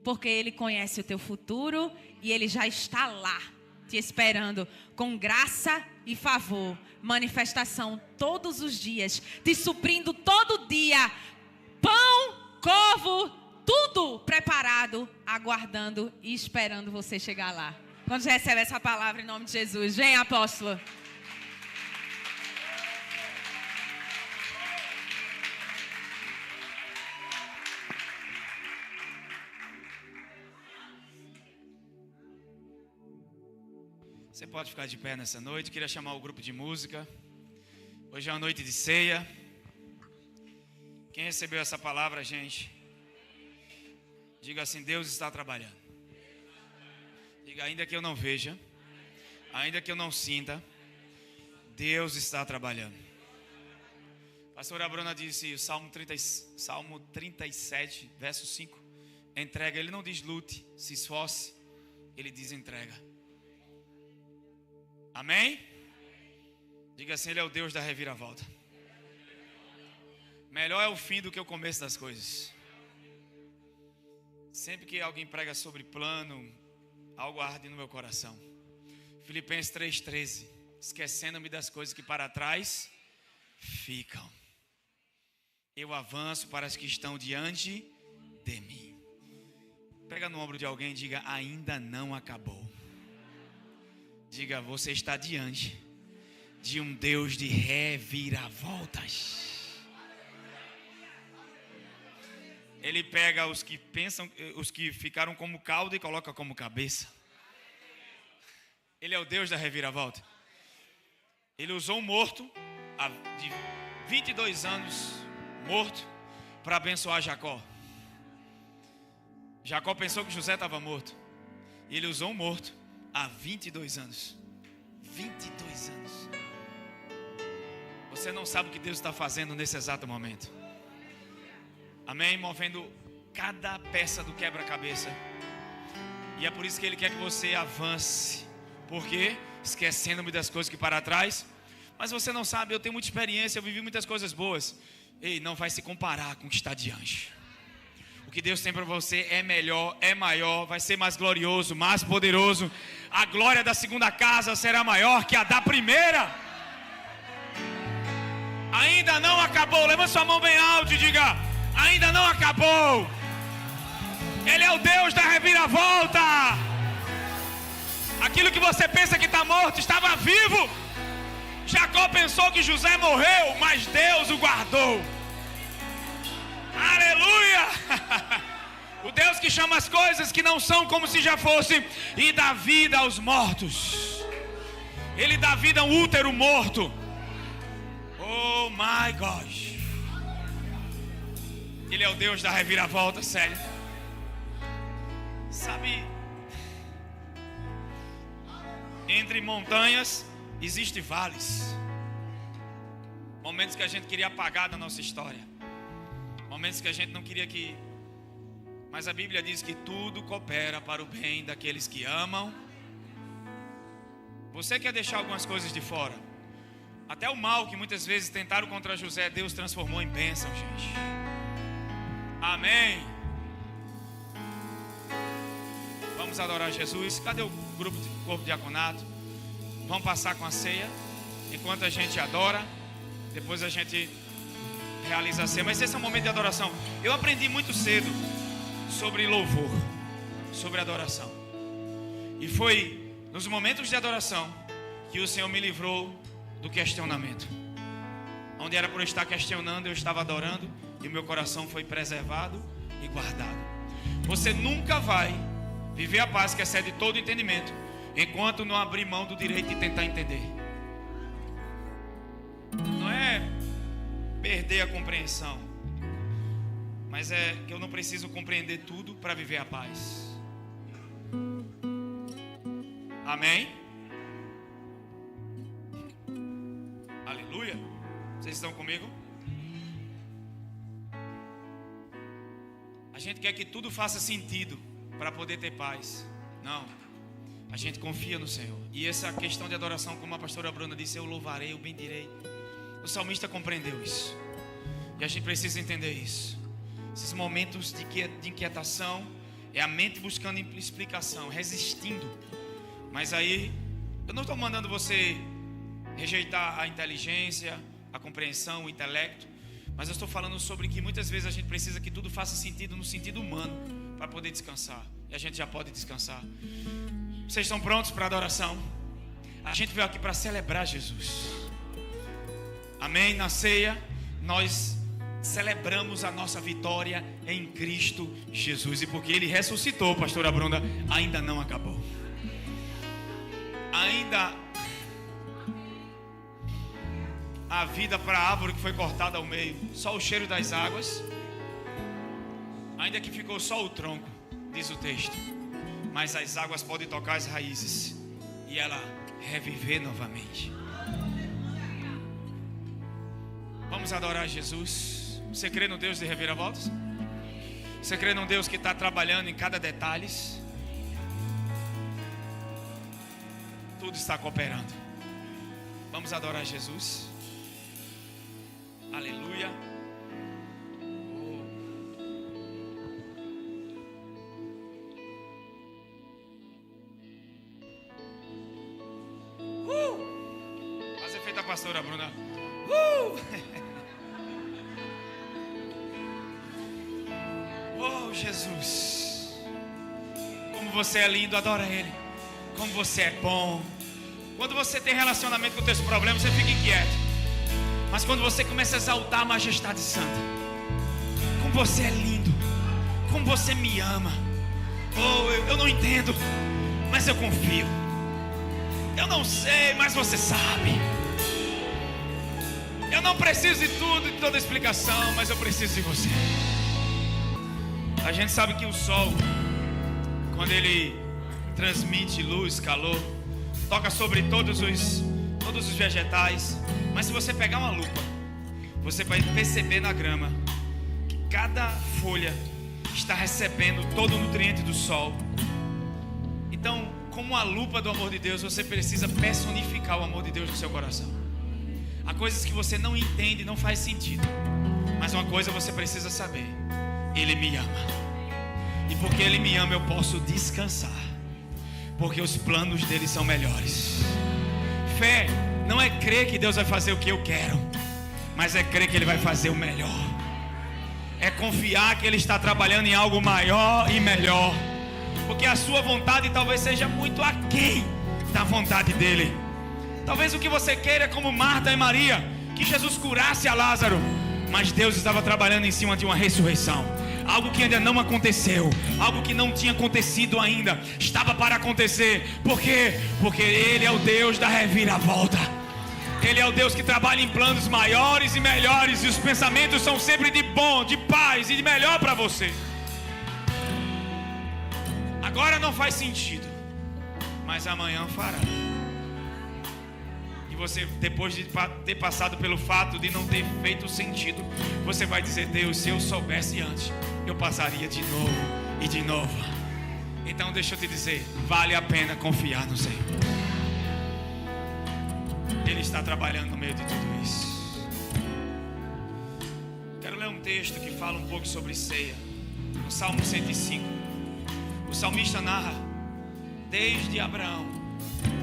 Speaker 1: Porque ele conhece o teu futuro e ele já está lá, te esperando com graça e favor. Manifestação todos os dias, te suprindo todo dia, pão, covo, tudo preparado, aguardando e esperando você chegar lá. Quando você recebe essa palavra em nome de Jesus, vem, apóstolo.
Speaker 2: Você pode ficar de pé nessa noite. Queria chamar o grupo de música. Hoje é uma noite de ceia. Quem recebeu essa palavra, gente? Diga assim: Deus está trabalhando. Diga: ainda que eu não veja, ainda que eu não sinta, Deus está trabalhando. A pastora Bruna disse, Salmo 37, verso 5. Entrega, ele não diz lute, se esforce, ele diz entrega. Amém? Diga assim: Ele é o Deus da reviravolta. Melhor é o fim do que o começo das coisas. Sempre que alguém prega sobre plano, algo arde no meu coração. Filipenses 3,13. Esquecendo-me das coisas que para trás ficam, eu avanço para as que estão diante de mim. Pega no ombro de alguém e diga: ainda não acabou. Diga: você está diante de um Deus de reviravoltas. Ele pega os que pensam, os que ficaram como cauda e coloca como cabeça. Ele é o Deus da reviravolta. Ele usou um morto de 22 anos, morto, para abençoar Jacó. Jacó pensou que José estava morto. E ele usou um morto há 22 anos. 22 anos. Você não sabe o que Deus está fazendo nesse exato momento. Amém? Movendo cada peça do quebra-cabeça. E é por isso que Ele quer que você avance. Por quê? Esquecendo-me das coisas que para trás. Mas você não sabe, eu tenho muita experiência, eu vivi muitas coisas boas. Ei, não vai se comparar com o que está diante. O que Deus tem para você é melhor, é maior, vai ser mais glorioso, mais poderoso. A glória da segunda casa será maior que a da primeira. Ainda não acabou. Levanta sua mão bem alto e diga: ainda não acabou. Ele é o Deus da reviravolta. Aquilo que você pensa que está morto, estava vivo. Jacó pensou que José morreu, mas Deus o guardou. Aleluia! O Deus que chama as coisas que não são como se já fossem e dá vida aos mortos. Ele dá vida a um útero morto. Oh my gosh. Ele é o Deus da reviravolta, sério. Sabe, entre montanhas existem vales. Momentos que a gente queria apagar da nossa história. Momentos que a gente não queria que... Mas a Bíblia diz que tudo coopera para o bem daqueles que amam. Você quer deixar algumas coisas de fora? Até o mal que muitas vezes tentaram contra José, Deus transformou em bênção, gente. Amém. Vamos adorar Jesus. Cadê o grupo de corpo diaconato? Vamos passar com a ceia. Enquanto a gente adora, depois a gente realiza a ceia. Mas esse é um momento de adoração. Eu aprendi muito cedo sobre louvor, sobre adoração. E foi nos momentos de adoração que o Senhor me livrou do questionamento. Onde era para eu estar questionando, eu estava adorando. E o meu coração foi preservado e guardado. Você nunca vai viver a paz que excede todo entendimento enquanto não abrir mão do direito de tentar entender. Não é perder a compreensão, mas é que eu não preciso compreender tudo para viver a paz. Amém? Aleluia. Vocês estão comigo? A gente quer que tudo faça sentido para poder ter paz. Não. A gente confia no Senhor. E essa questão de adoração, como a pastora Bruna disse, eu louvarei, eu bendirei. O salmista compreendeu isso. E a gente precisa entender isso. Esses momentos de inquietação é a mente buscando explicação, resistindo. Mas aí, eu não estou mandando você rejeitar a inteligência, a compreensão, o intelecto. Mas eu estou falando sobre que muitas vezes a gente precisa que tudo faça sentido no sentido humano para poder descansar. E a gente já pode descansar. Vocês estão prontos para a adoração? A gente veio aqui para celebrar Jesus. Amém? Na ceia, nós celebramos a nossa vitória em Cristo Jesus. E porque Ele ressuscitou, pastora Bruna, ainda não acabou. Ainda há vida para a árvore que foi cortada ao meio. Só o cheiro das águas. Ainda que ficou só o tronco, diz o texto. Mas as águas podem tocar as raízes e ela reviver novamente. Vamos adorar Jesus. Você crê no Deus de reviravoltas? Você crê num Deus que está trabalhando em cada detalhe? Tudo está cooperando. Vamos adorar Jesus. Aleluia. Faz efeito a pastora Bruna. Oh, Jesus. Como você é lindo, adora Ele. Como você é bom. Quando você tem relacionamento com os teus problemas, você fica inquieto. Mas quando você começa a exaltar a majestade santa, como você é lindo, como você me ama. Oh, eu não entendo, mas eu confio. Eu não sei, mas você sabe. Eu não preciso de tudo, de toda explicação, mas eu preciso de você. A gente sabe que o sol, quando ele transmite luz, calor, toca sobre todos os vegetais. Mas se você pegar uma lupa, você vai perceber na grama que cada folha está recebendo todo o nutriente do sol. Então, como a lupa do amor de Deus, você precisa personificar o amor de Deus no seu coração. Há coisas que você não entende, não faz sentido. Mas uma coisa você precisa saber: Ele me ama. E porque Ele me ama, eu posso descansar. Porque os planos dele são melhores. Fé não é crer que Deus vai fazer o que eu quero, mas é crer que Ele vai fazer o melhor. É confiar que Ele está trabalhando em algo maior e melhor. Porque a sua vontade talvez seja muito aquém da vontade dEle. Talvez o que você queira é como Marta e Maria, que Jesus curasse a Lázaro. Mas Deus estava trabalhando em cima de uma ressurreição. Algo que ainda não aconteceu, algo que não tinha acontecido ainda, estava para acontecer. Por quê? Porque Ele é o Deus da reviravolta. Ele é o Deus que trabalha em planos maiores e melhores. E os pensamentos são sempre de bom, de paz e de melhor para você. Agora não faz sentido, mas amanhã fará. E você, depois de ter passado pelo fato de não ter feito sentido, você vai dizer: Deus, se eu soubesse antes, eu passaria de novo e de novo. Então deixa eu te dizer, vale a pena confiar no Senhor. Ele está trabalhando no meio de tudo isso. Quero ler um texto que fala um pouco sobre ceia. No Salmo 105. O salmista narra desde Abraão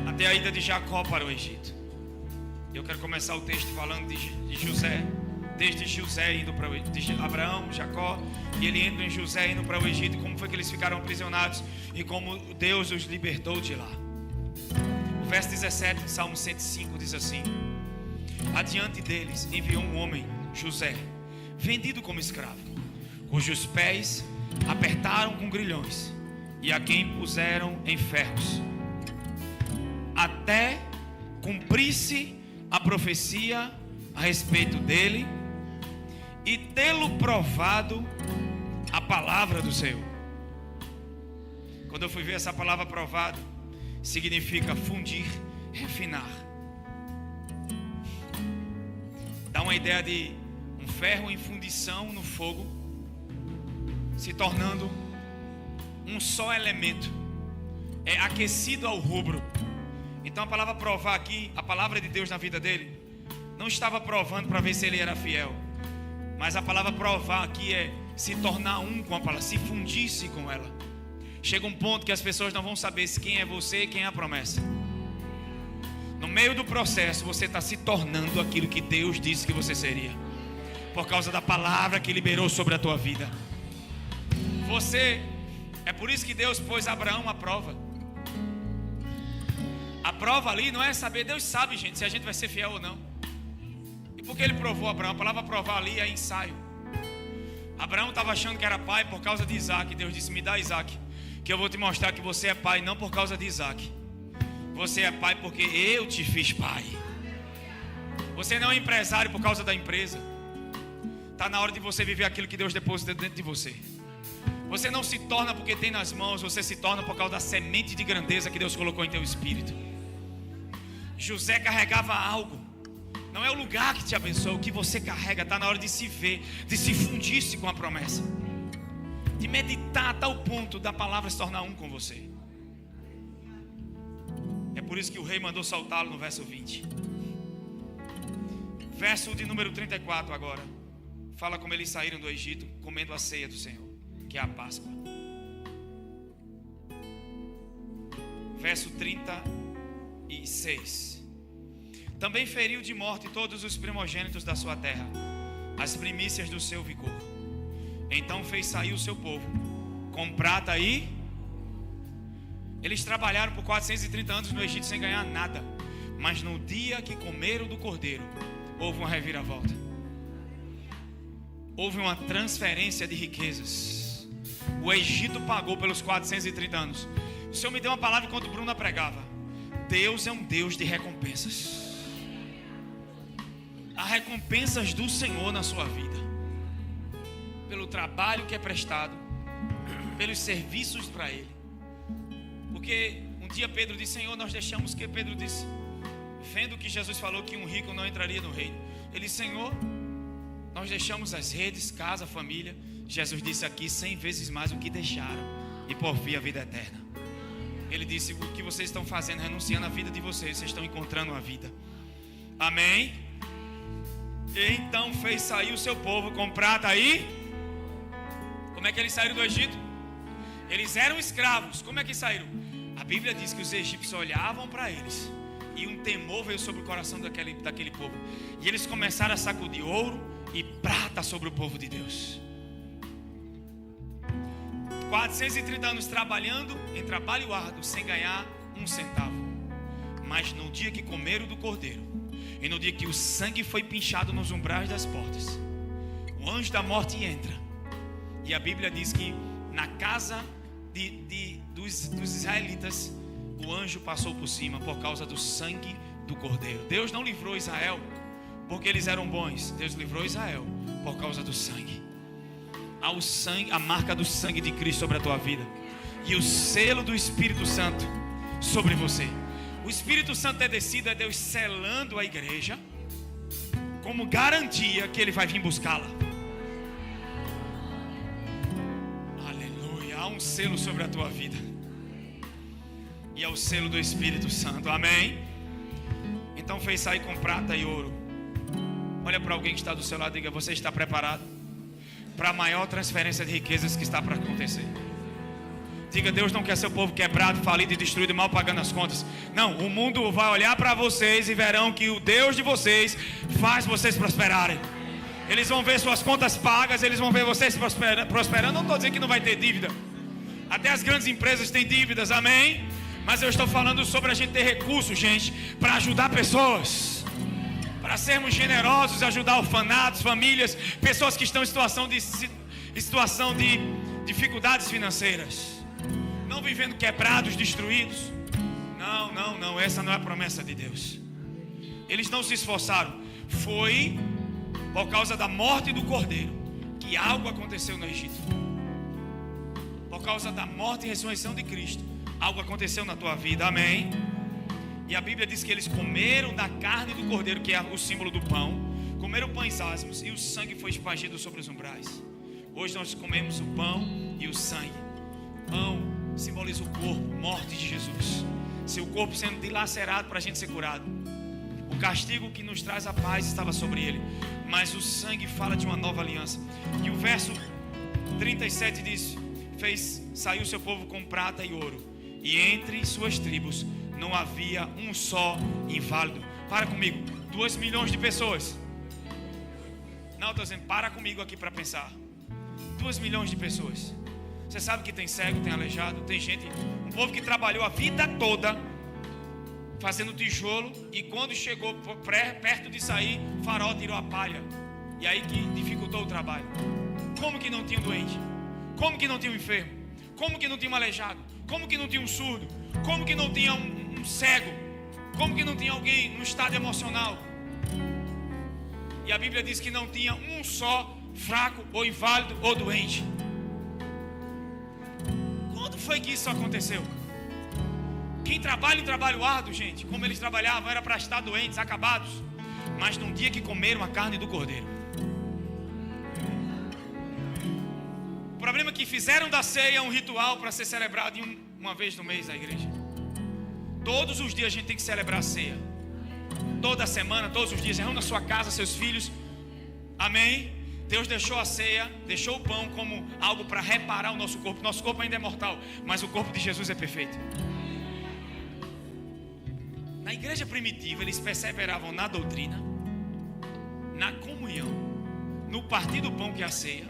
Speaker 2: até a ida de Jacó para o Egito. Eu quero começar o texto falando de José. Desde José indo para o Egito, de Abraão, Jacó, e ele entra em José indo para o Egito. Como foi que eles ficaram aprisionados e como Deus os libertou de lá. O verso 17 de Salmo 105 diz assim: adiante deles enviou um homem, José, vendido como escravo, cujos pés apertaram com grilhões, e a quem puseram em ferros, até cumprir-se a profecia a respeito dele, e tê-lo provado a palavra do Senhor. Quando eu fui ver essa palavra provado, significa fundir, refinar. Dá uma ideia de um ferro em fundição no fogo, se tornando um só elemento, é aquecido ao rubro. Então a palavra provar aqui, a palavra de Deus na vida dele, não estava provando para ver se ele era fiel, mas a palavra provar aqui é se tornar um com a palavra, se fundir-se com ela. Chega um ponto que as pessoas não vão saber quem é você e quem é a promessa. No meio do processo você está se tornando aquilo que Deus disse que você seria, por causa da palavra que liberou sobre a tua vida. É por isso que Deus pôs Abraão à prova. A prova ali não é saber, Deus sabe, gente, se a gente vai ser fiel ou não. E por que ele provou Abraão? A palavra provar ali é ensaio. Abraão estava achando que era pai por causa de Isaac. Deus disse: me dá Isaac, que eu vou te mostrar que você é pai não por causa de Isaac. Você é pai porque eu te fiz pai. Você não é empresário por causa da empresa. Está na hora de você viver aquilo que Deus depositou dentro de você. Você não se torna porque tem nas mãos, você se torna por causa da semente de grandeza que Deus colocou em teu espírito. José carregava algo. Não é o lugar que te abençoa, o que você carrega. Está na hora de se ver, de se fundir-se com a promessa, de meditar a tal ponto da palavra se tornar um com você. É por isso que o rei mandou soltá-lo no verso 20. Verso de número 34 agora. Fala como eles saíram do Egito comendo a ceia do Senhor, que é a Páscoa. Verso 36. Também feriu de morte todos os primogênitos da sua terra, as primícias do seu vigor. Então fez sair o seu povo com prata e... Eles trabalharam por 430 anos no Egito sem ganhar nada, mas no dia que comeram do cordeiro, houve uma reviravolta. Houve uma transferência de riquezas. O Egito pagou pelos 430 anos. O Senhor me deu uma palavra enquanto Bruna pregava. Deus é um Deus de recompensas. Há recompensas do Senhor na sua vida, pelo trabalho que é prestado, pelos serviços para Ele. Porque um dia Pedro disse: Senhor, nós deixamos que... Pedro disse, vendo que Jesus falou que um rico não entraria no reino, ele disse: Senhor, nós deixamos as redes, casa, família. Jesus disse aqui 100 vezes mais o que deixaram, e por fim a vida eterna. Ele disse: o que vocês estão fazendo, renunciando à vida de vocês estão encontrando a vida. Amém? E então fez sair o seu povo com prata e... Como é que eles saíram do Egito? Eles eram escravos. Como é que saíram? A Bíblia diz que os egípcios olhavam para eles e um temor veio sobre o coração daquele povo, e eles começaram a sacudir ouro e prata sobre o povo de Deus. 430 anos trabalhando em trabalho árduo, sem ganhar um centavo. Mas no dia que comeram do cordeiro, e no dia que o sangue foi pinchado nos umbrais das portas, o anjo da morte entra. E a Bíblia diz que na casa dos israelitas, o anjo passou por cima por causa do sangue do cordeiro. Deus não livrou Israel porque eles eram bons. Deus livrou Israel por causa do sangue. Há o sangue, a marca do sangue de Cristo sobre a tua vida, e o selo do Espírito Santo sobre você. O Espírito Santo é descido, é Deus selando a igreja como garantia que Ele vai vir buscá-la. Aleluia. Há um selo sobre a tua vida, e é o selo do Espírito Santo. Amém? Então fez sair com prata e ouro. Olha para alguém que está do seu lado e diga: você está preparado para a maior transferência de riquezas que está para acontecer? Diga: Deus não quer seu povo quebrado, falido e destruído, mal pagando as contas. Não, o mundo vai olhar para vocês e verão que o Deus de vocês faz vocês prosperarem. Eles vão ver suas contas pagas, eles vão ver vocês prosperando. Não estou dizendo que não vai ter dívida. Até as grandes empresas têm dívidas, amém? Mas eu estou falando sobre a gente ter recursos, gente, para ajudar pessoas, para sermos generosos, ajudar orfanatos, famílias, pessoas que estão em em situação de dificuldades financeiras, não vivendo quebrados, destruídos. Não, essa não é a promessa de Deus. Eles não se esforçaram. Foi por causa da morte do cordeiro que algo aconteceu no Egito. Por causa da morte e ressurreição de Cristo, algo aconteceu na tua vida, amém? E a Bíblia diz que eles comeram da carne do cordeiro, que é o símbolo do pão, comeram pães asmos e o sangue foi espargido sobre os umbrais. Hoje nós comemos o pão e o sangue. Pão simboliza o corpo, morte de Jesus, seu corpo sendo dilacerado para a gente ser curado. O castigo que nos traz a paz estava sobre ele, mas o sangue fala de uma nova aliança. E o verso 37 diz: saiu seu povo com prata e ouro, e entre suas tribos não havia um só inválido. Para comigo, 2 milhões de pessoas. Não, estou dizendo, para comigo aqui para pensar. 2 milhões de pessoas. Você sabe que tem cego, tem aleijado, tem gente, um povo que trabalhou a vida toda fazendo tijolo, e quando chegou perto de sair, o farol tirou a palha, e aí que dificultou o trabalho. Como que não tinha um doente? Como que não tinha um enfermo? Como que não tinha um aleijado? Como que não tinha um surdo? Como que não tinha um cego? Como que não tinha alguém no estado emocional? E a Bíblia diz que não tinha um só fraco ou inválido ou doente. Quando foi que isso aconteceu? Quem trabalha um trabalho árduo, gente, como eles trabalhavam, era para estar doentes, acabados. Mas num dia que comeram a carne do cordeiro, o problema é que fizeram da ceia um ritual para ser celebrado uma vez no mês na igreja. Todos os dias a gente tem que celebrar a ceia. Toda semana, todos os dias, reúna sua casa, seus filhos. Amém? Deus deixou a ceia, deixou o pão como algo para reparar o nosso corpo. Nosso corpo ainda é mortal, mas o corpo de Jesus é perfeito. Na igreja primitiva, eles perseveravam na doutrina, na comunhão, no partir do pão, que é a ceia,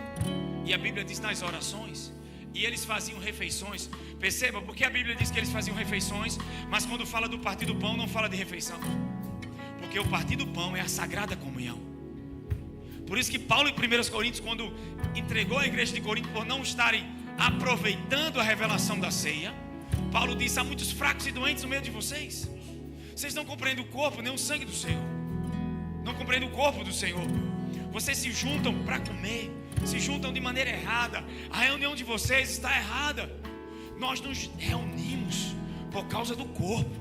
Speaker 2: e a Bíblia diz nas orações, e eles faziam refeições. Perceba, porque a Bíblia diz que eles faziam refeições, mas quando fala do partir do pão, não fala de refeição, porque o partir do pão é a sagrada comunhão. Por isso que Paulo, em 1 Coríntios, quando entregou a igreja de Corinto por não estarem aproveitando a revelação da ceia, Paulo disse: há muitos fracos e doentes no meio de vocês. Vocês não compreendem o corpo nem o sangue do Senhor. Não compreendem o corpo do Senhor. Vocês se juntam para comer, se juntam de maneira errada. A reunião de vocês está errada. Nós nos reunimos por causa do corpo,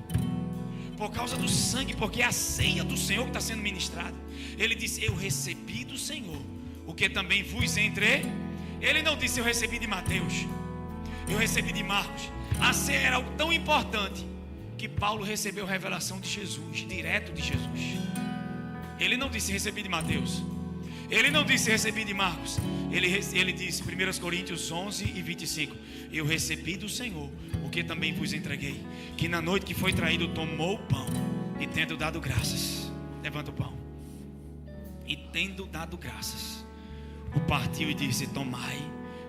Speaker 2: por causa do sangue, porque é a ceia do Senhor que está sendo ministrada. Ele disse: eu recebi do Senhor o que também vos entre. Ele não disse: eu recebi de Mateus, eu recebi de Marcos. A ceia era algo tão importante que Paulo recebeu a revelação de Jesus, direto de Jesus. Ele não disse: recebi de Mateus. Ele não disse: recebi de Marcos. Ele disse, 1 Coríntios 11:25, eu recebi do Senhor o que também vos entreguei, que na noite que foi traído tomou o pão, e tendo dado graças, levanta o pão, e tendo dado graças, o partiu e disse: tomai,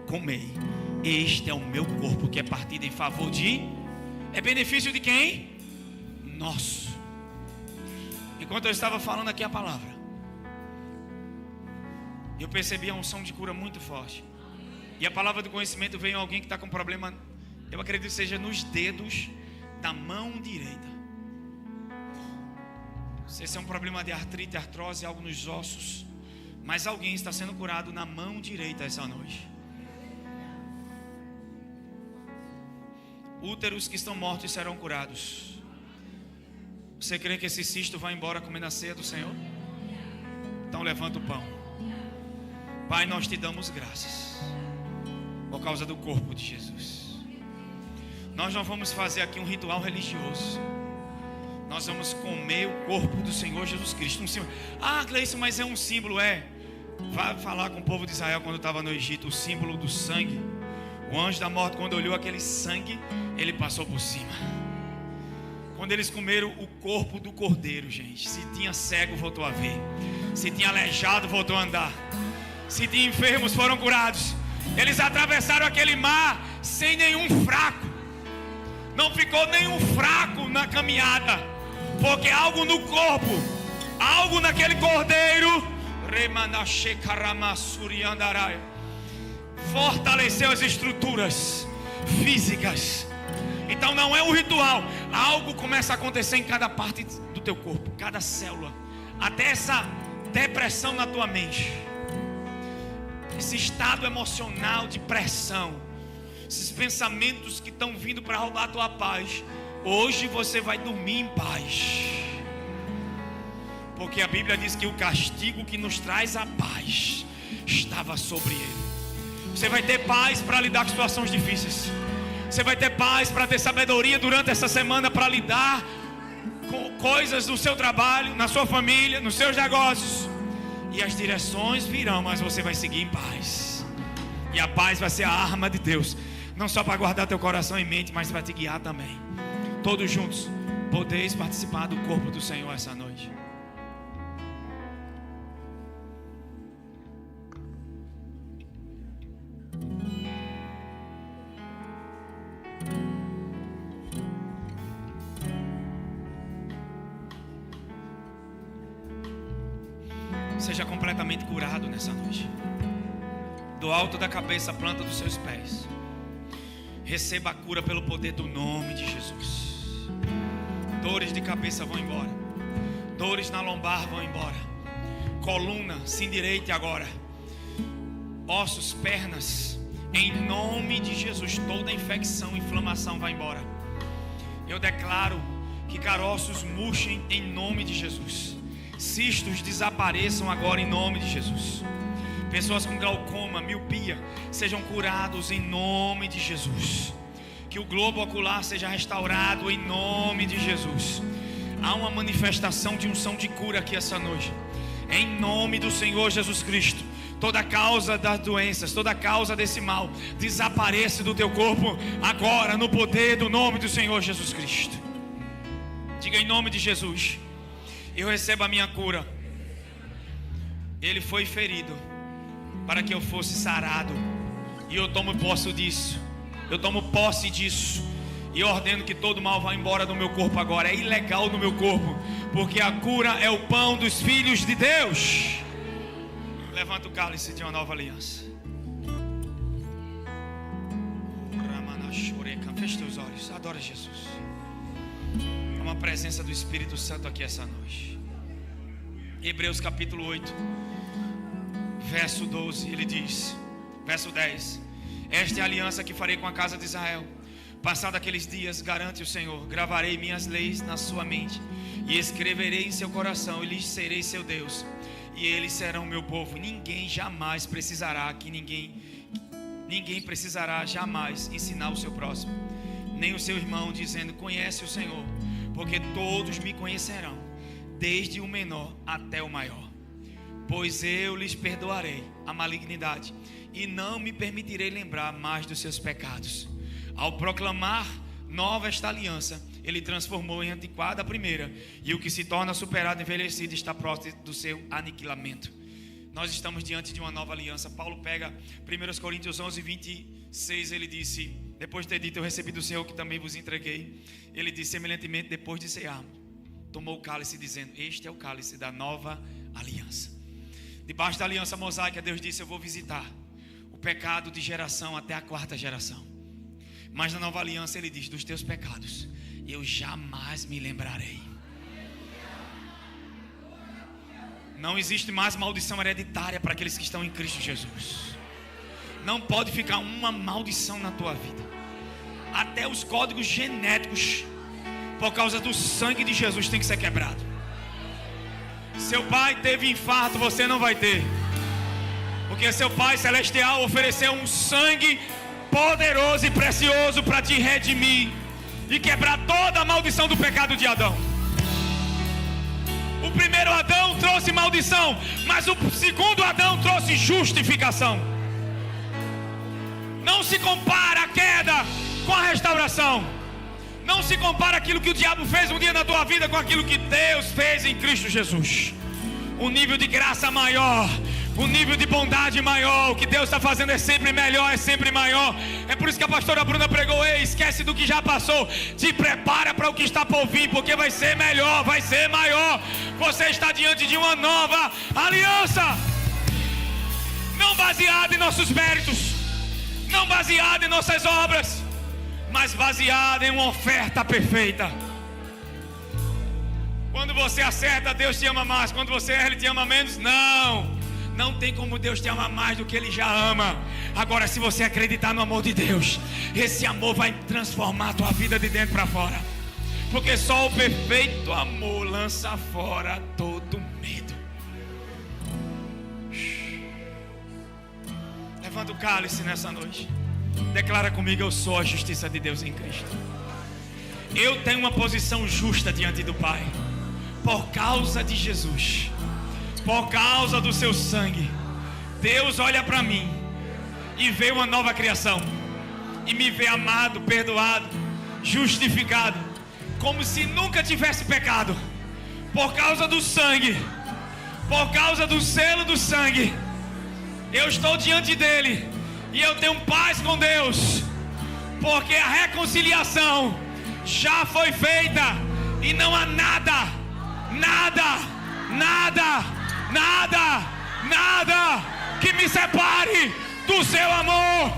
Speaker 2: comei, este é o meu corpo que é partido em favor de... É benefício de quem? Nosso. Enquanto eu estava falando aqui a palavra, eu percebi a unção de cura muito forte. E a palavra do conhecimento veio a alguém que está com problema, eu acredito que seja nos dedos da mão direita. Não sei se é um problema de artrite, artrose, algo nos ossos, mas alguém está sendo curado na mão direita essa noite. Úteros que estão mortos serão curados. Você crê que esse cisto vai embora comendo a ceia do Senhor? Então levanta o pão. Pai, nós te damos graças por causa do corpo de Jesus. Nós não vamos fazer aqui um ritual religioso. Nós vamos comer o corpo do Senhor Jesus Cristo. Ah, Cleison, mas é um símbolo. Vai falar com o povo de Israel quando estava no Egito, o símbolo do sangue. O anjo da morte, quando olhou aquele sangue, ele passou por cima. Quando eles comeram o corpo do cordeiro, gente, se tinha cego, voltou a ver. Se tinha aleijado, voltou a andar. Se tinha enfermos, foram curados. Eles atravessaram aquele mar sem nenhum fraco. Não ficou nenhum fraco na caminhada, porque algo no corpo, algo naquele cordeiro, fortaleceu as estruturas físicas. Então não é um ritual, algo começa a acontecer em cada parte do teu corpo, cada célula, até essa depressão na tua mente, esse estado emocional de pressão, esses pensamentos que estão vindo para roubar a tua paz. Hoje você vai dormir em paz, porque a Bíblia diz que o castigo que nos traz a paz estava sobre ele. Você vai ter paz para lidar com situações difíceis. Você vai ter paz para ter sabedoria durante essa semana para lidar com coisas no seu trabalho, na sua família, nos seus negócios. E as direções virão, mas você vai seguir em paz. E a paz vai ser a arma de Deus, não só para guardar teu coração e mente, mas para te guiar também. Todos juntos, podeis participar do corpo do Senhor essa noite. Seja completamente curado nessa noite, do alto da cabeça à planta dos seus pés. Receba a cura pelo poder do nome de Jesus. Dores de cabeça vão embora, dores na lombar vão embora, coluna se endireite agora, ossos, pernas, em nome de Jesus. Toda infecção, inflamação vai embora. Eu declaro que caroços murchem em nome de Jesus, cistos desapareçam agora em nome de Jesus. Pessoas com glaucoma, miopia, sejam curados em nome de Jesus. Que o globo ocular seja restaurado em nome de Jesus. Há uma manifestação de unção de cura aqui essa noite, em nome do Senhor Jesus Cristo. Toda causa das doenças, toda causa desse mal, desapareça do teu corpo agora, no poder do nome do Senhor Jesus Cristo. Diga em nome de Jesus: eu recebo a minha cura. Ele foi ferido para que eu fosse sarado, e eu tomo posse disso. Eu tomo posse disso e ordeno que todo mal vá embora do meu corpo agora. É ilegal no meu corpo, porque a cura é o pão dos filhos de Deus. Levanta o cálice de uma nova aliança. Feche teus olhos, adora Jesus. Há uma presença do Espírito Santo aqui essa noite. Hebreus capítulo 8, verso 12, ele diz, verso 10: esta é a aliança que farei com a casa de Israel. Passado aqueles dias, garante o Senhor, gravarei minhas leis na sua mente e escreverei em seu coração, e lhes serei seu Deus, e eles serão meu povo. Ninguém precisará jamais ensinar o seu próximo, nem o seu irmão, dizendo: conhece o Senhor, porque todos me conhecerão, desde o menor até o maior. Pois eu lhes perdoarei a malignidade e não me permitirei lembrar mais dos seus pecados. Ao proclamar nova esta aliança, ele transformou em antiquada a primeira, e o que se torna superado e envelhecido está próximo do seu aniquilamento. Nós estamos diante de uma nova aliança. Paulo pega 1 Coríntios 11, 26, ele disse, depois de ter dito: eu recebi do Senhor que também vos entreguei, ele disse: semelhantemente, depois de cear, tomou o cálice, dizendo: este é o cálice da nova aliança. Debaixo da aliança mosaica, Deus disse: eu vou visitar o pecado de geração até a 4ª geração. Mas na nova aliança ele diz: dos teus pecados eu jamais me lembrarei. Não existe mais maldição hereditária para aqueles que estão em Cristo Jesus. Não pode ficar uma maldição na tua vida. Até os códigos genéticos, por causa do sangue de Jesus, tem que ser quebrado. Seu pai teve infarto, você não vai ter, porque seu Pai Celestial ofereceu um sangue poderoso e precioso para te redimir e quebrar toda a maldição do pecado de Adão. O primeiro Adão trouxe maldição, mas o segundo Adão trouxe justificação. Não se compara a queda com a restauração. Não se compara aquilo que o diabo fez um dia na tua vida com aquilo que Deus fez em Cristo Jesus. Um nível de graça maior, um nível de bondade maior. O que Deus está fazendo é sempre melhor, é sempre maior. É por isso que a pastora Bruna pregou: ei, esquece do que já passou, te prepara para o que está por vir, porque vai ser melhor, vai ser maior. Você está diante de uma nova aliança, não baseada em nossos méritos, Não baseado em nossas obras, mas baseado em uma oferta perfeita. Quando você acerta, Deus te ama mais. Quando você erra, Ele te ama menos. Não tem como Deus te amar mais do que Ele já ama. Agora, se você acreditar no amor de Deus, esse amor vai transformar a tua vida de dentro para fora. Porque só o perfeito amor lança fora todo medo. Levanta o cálice nessa noite. Declara comigo: eu sou a justiça de Deus em Cristo. Eu tenho uma posição justa diante do Pai. Por causa de Jesus, por causa do seu sangue, Deus olha para mim e vê uma nova criação, e me vê amado, perdoado, justificado, como se nunca tivesse pecado. Por causa do sangue, por causa do selo do sangue, eu estou diante dele e eu tenho paz com Deus, porque a reconciliação já foi feita e não há nada que me separe do seu amor.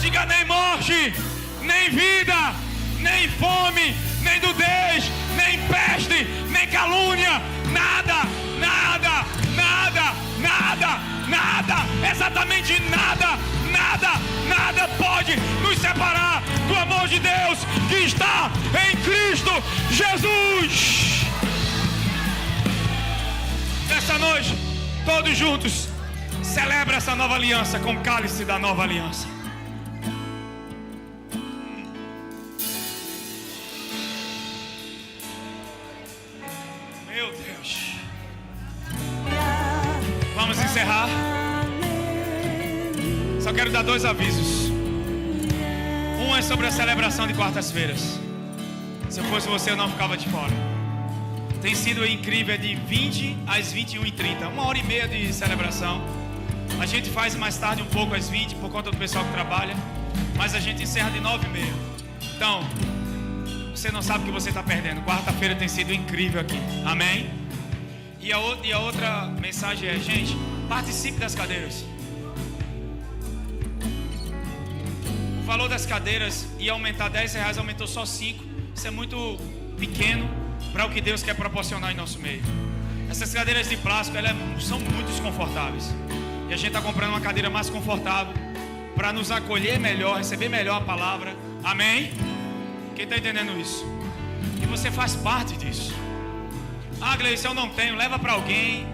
Speaker 2: Diga: nem morte, nem vida, nem fome, nem nudez, nem peste, nem calúnia, nada, exatamente nada pode nos separar do amor de Deus que está em Cristo Jesus. Nessa noite, todos juntos, celebra essa nova aliança com o cálice da nova aliança. Meu Deus. Vamos encerrar. Só quero dar 2 avisos. Um é sobre a celebração de quartas-feiras. Se eu fosse você, eu não ficava de fora. Tem sido incrível, de 20 às 21h30, 1h30 de celebração. A gente faz mais tarde um pouco às 20, por conta do pessoal que trabalha, mas a gente encerra de 9h30. Então, você não sabe o que você está perdendo. Quarta-feira tem sido incrível aqui, amém? E a outra mensagem é: gente, participe das cadeiras. O valor das cadeiras ia aumentar R$10, aumentou só 5. Isso é muito pequeno para o que Deus quer proporcionar em nosso meio. Essas cadeiras de plástico, elas são muito desconfortáveis, e a gente está comprando uma cadeira mais confortável para nos acolher melhor, receber melhor a palavra, amém? Quem está entendendo isso? E você faz parte disso. Ah, Gleice, eu não tenho, leva para alguém,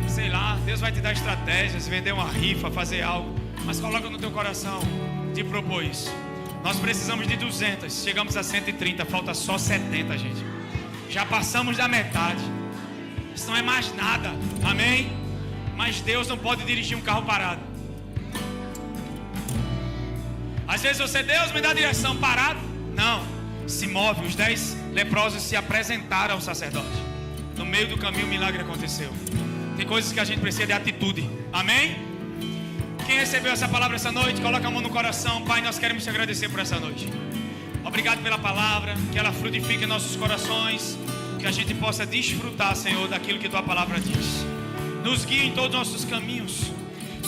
Speaker 2: sei lá, Deus vai te dar estratégias, vender uma rifa, fazer algo, mas coloca no teu coração de propor isso. Nós precisamos de 200, chegamos a 130, falta só 70, gente. Já passamos da metade. Isso não é mais nada, amém? Mas Deus não pode dirigir um carro parado. Às vezes você: Deus me dá direção, parado. Não, se move. Os 10 leprosos se apresentaram ao sacerdote. No meio do caminho o milagre aconteceu. Tem coisas que a gente precisa de atitude, amém? Quem recebeu essa palavra essa noite, coloca a mão no coração. Pai, nós queremos te agradecer por essa noite. Obrigado pela palavra, que ela frutifique em nossos corações, que a gente possa desfrutar, Senhor, daquilo que tua palavra diz. Nos guie em todos os nossos caminhos.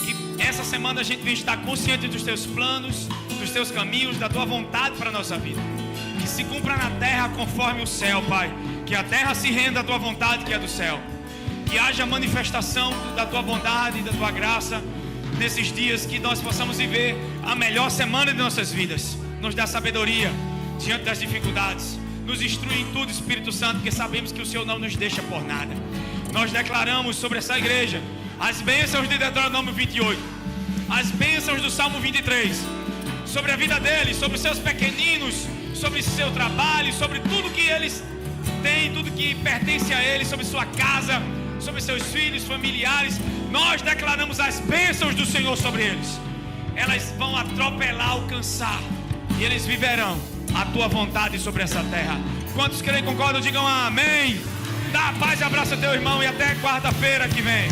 Speaker 2: Que essa semana a gente venha estar consciente dos teus planos, dos teus caminhos, da tua vontade para a nossa vida. Que se cumpra na terra conforme o céu, Pai. Que a terra se renda à tua vontade, que é do céu. Que haja manifestação da tua bondade e da tua graça nesses dias, que nós possamos viver a melhor semana de nossas vidas. Nos dá sabedoria diante das dificuldades. Nos instrui em tudo, Espírito Santo, porque sabemos que o Senhor não nos deixa por nada. Nós declaramos sobre essa igreja as bênçãos de Deuteronômio 28, as bênçãos do Salmo 23, sobre a vida deles, sobre os seus pequeninos, sobre o seu trabalho, sobre tudo que eles têm, tudo que pertence a eles, sobre sua casa, sobre seus filhos, familiares. Nós declaramos as bênçãos do Senhor sobre eles. Elas vão atropelar, alcançar, e eles viverão a tua vontade sobre essa terra. Quantos creem e concordam, digam amém. Dá a paz e abraça teu irmão, e até quarta-feira que vem.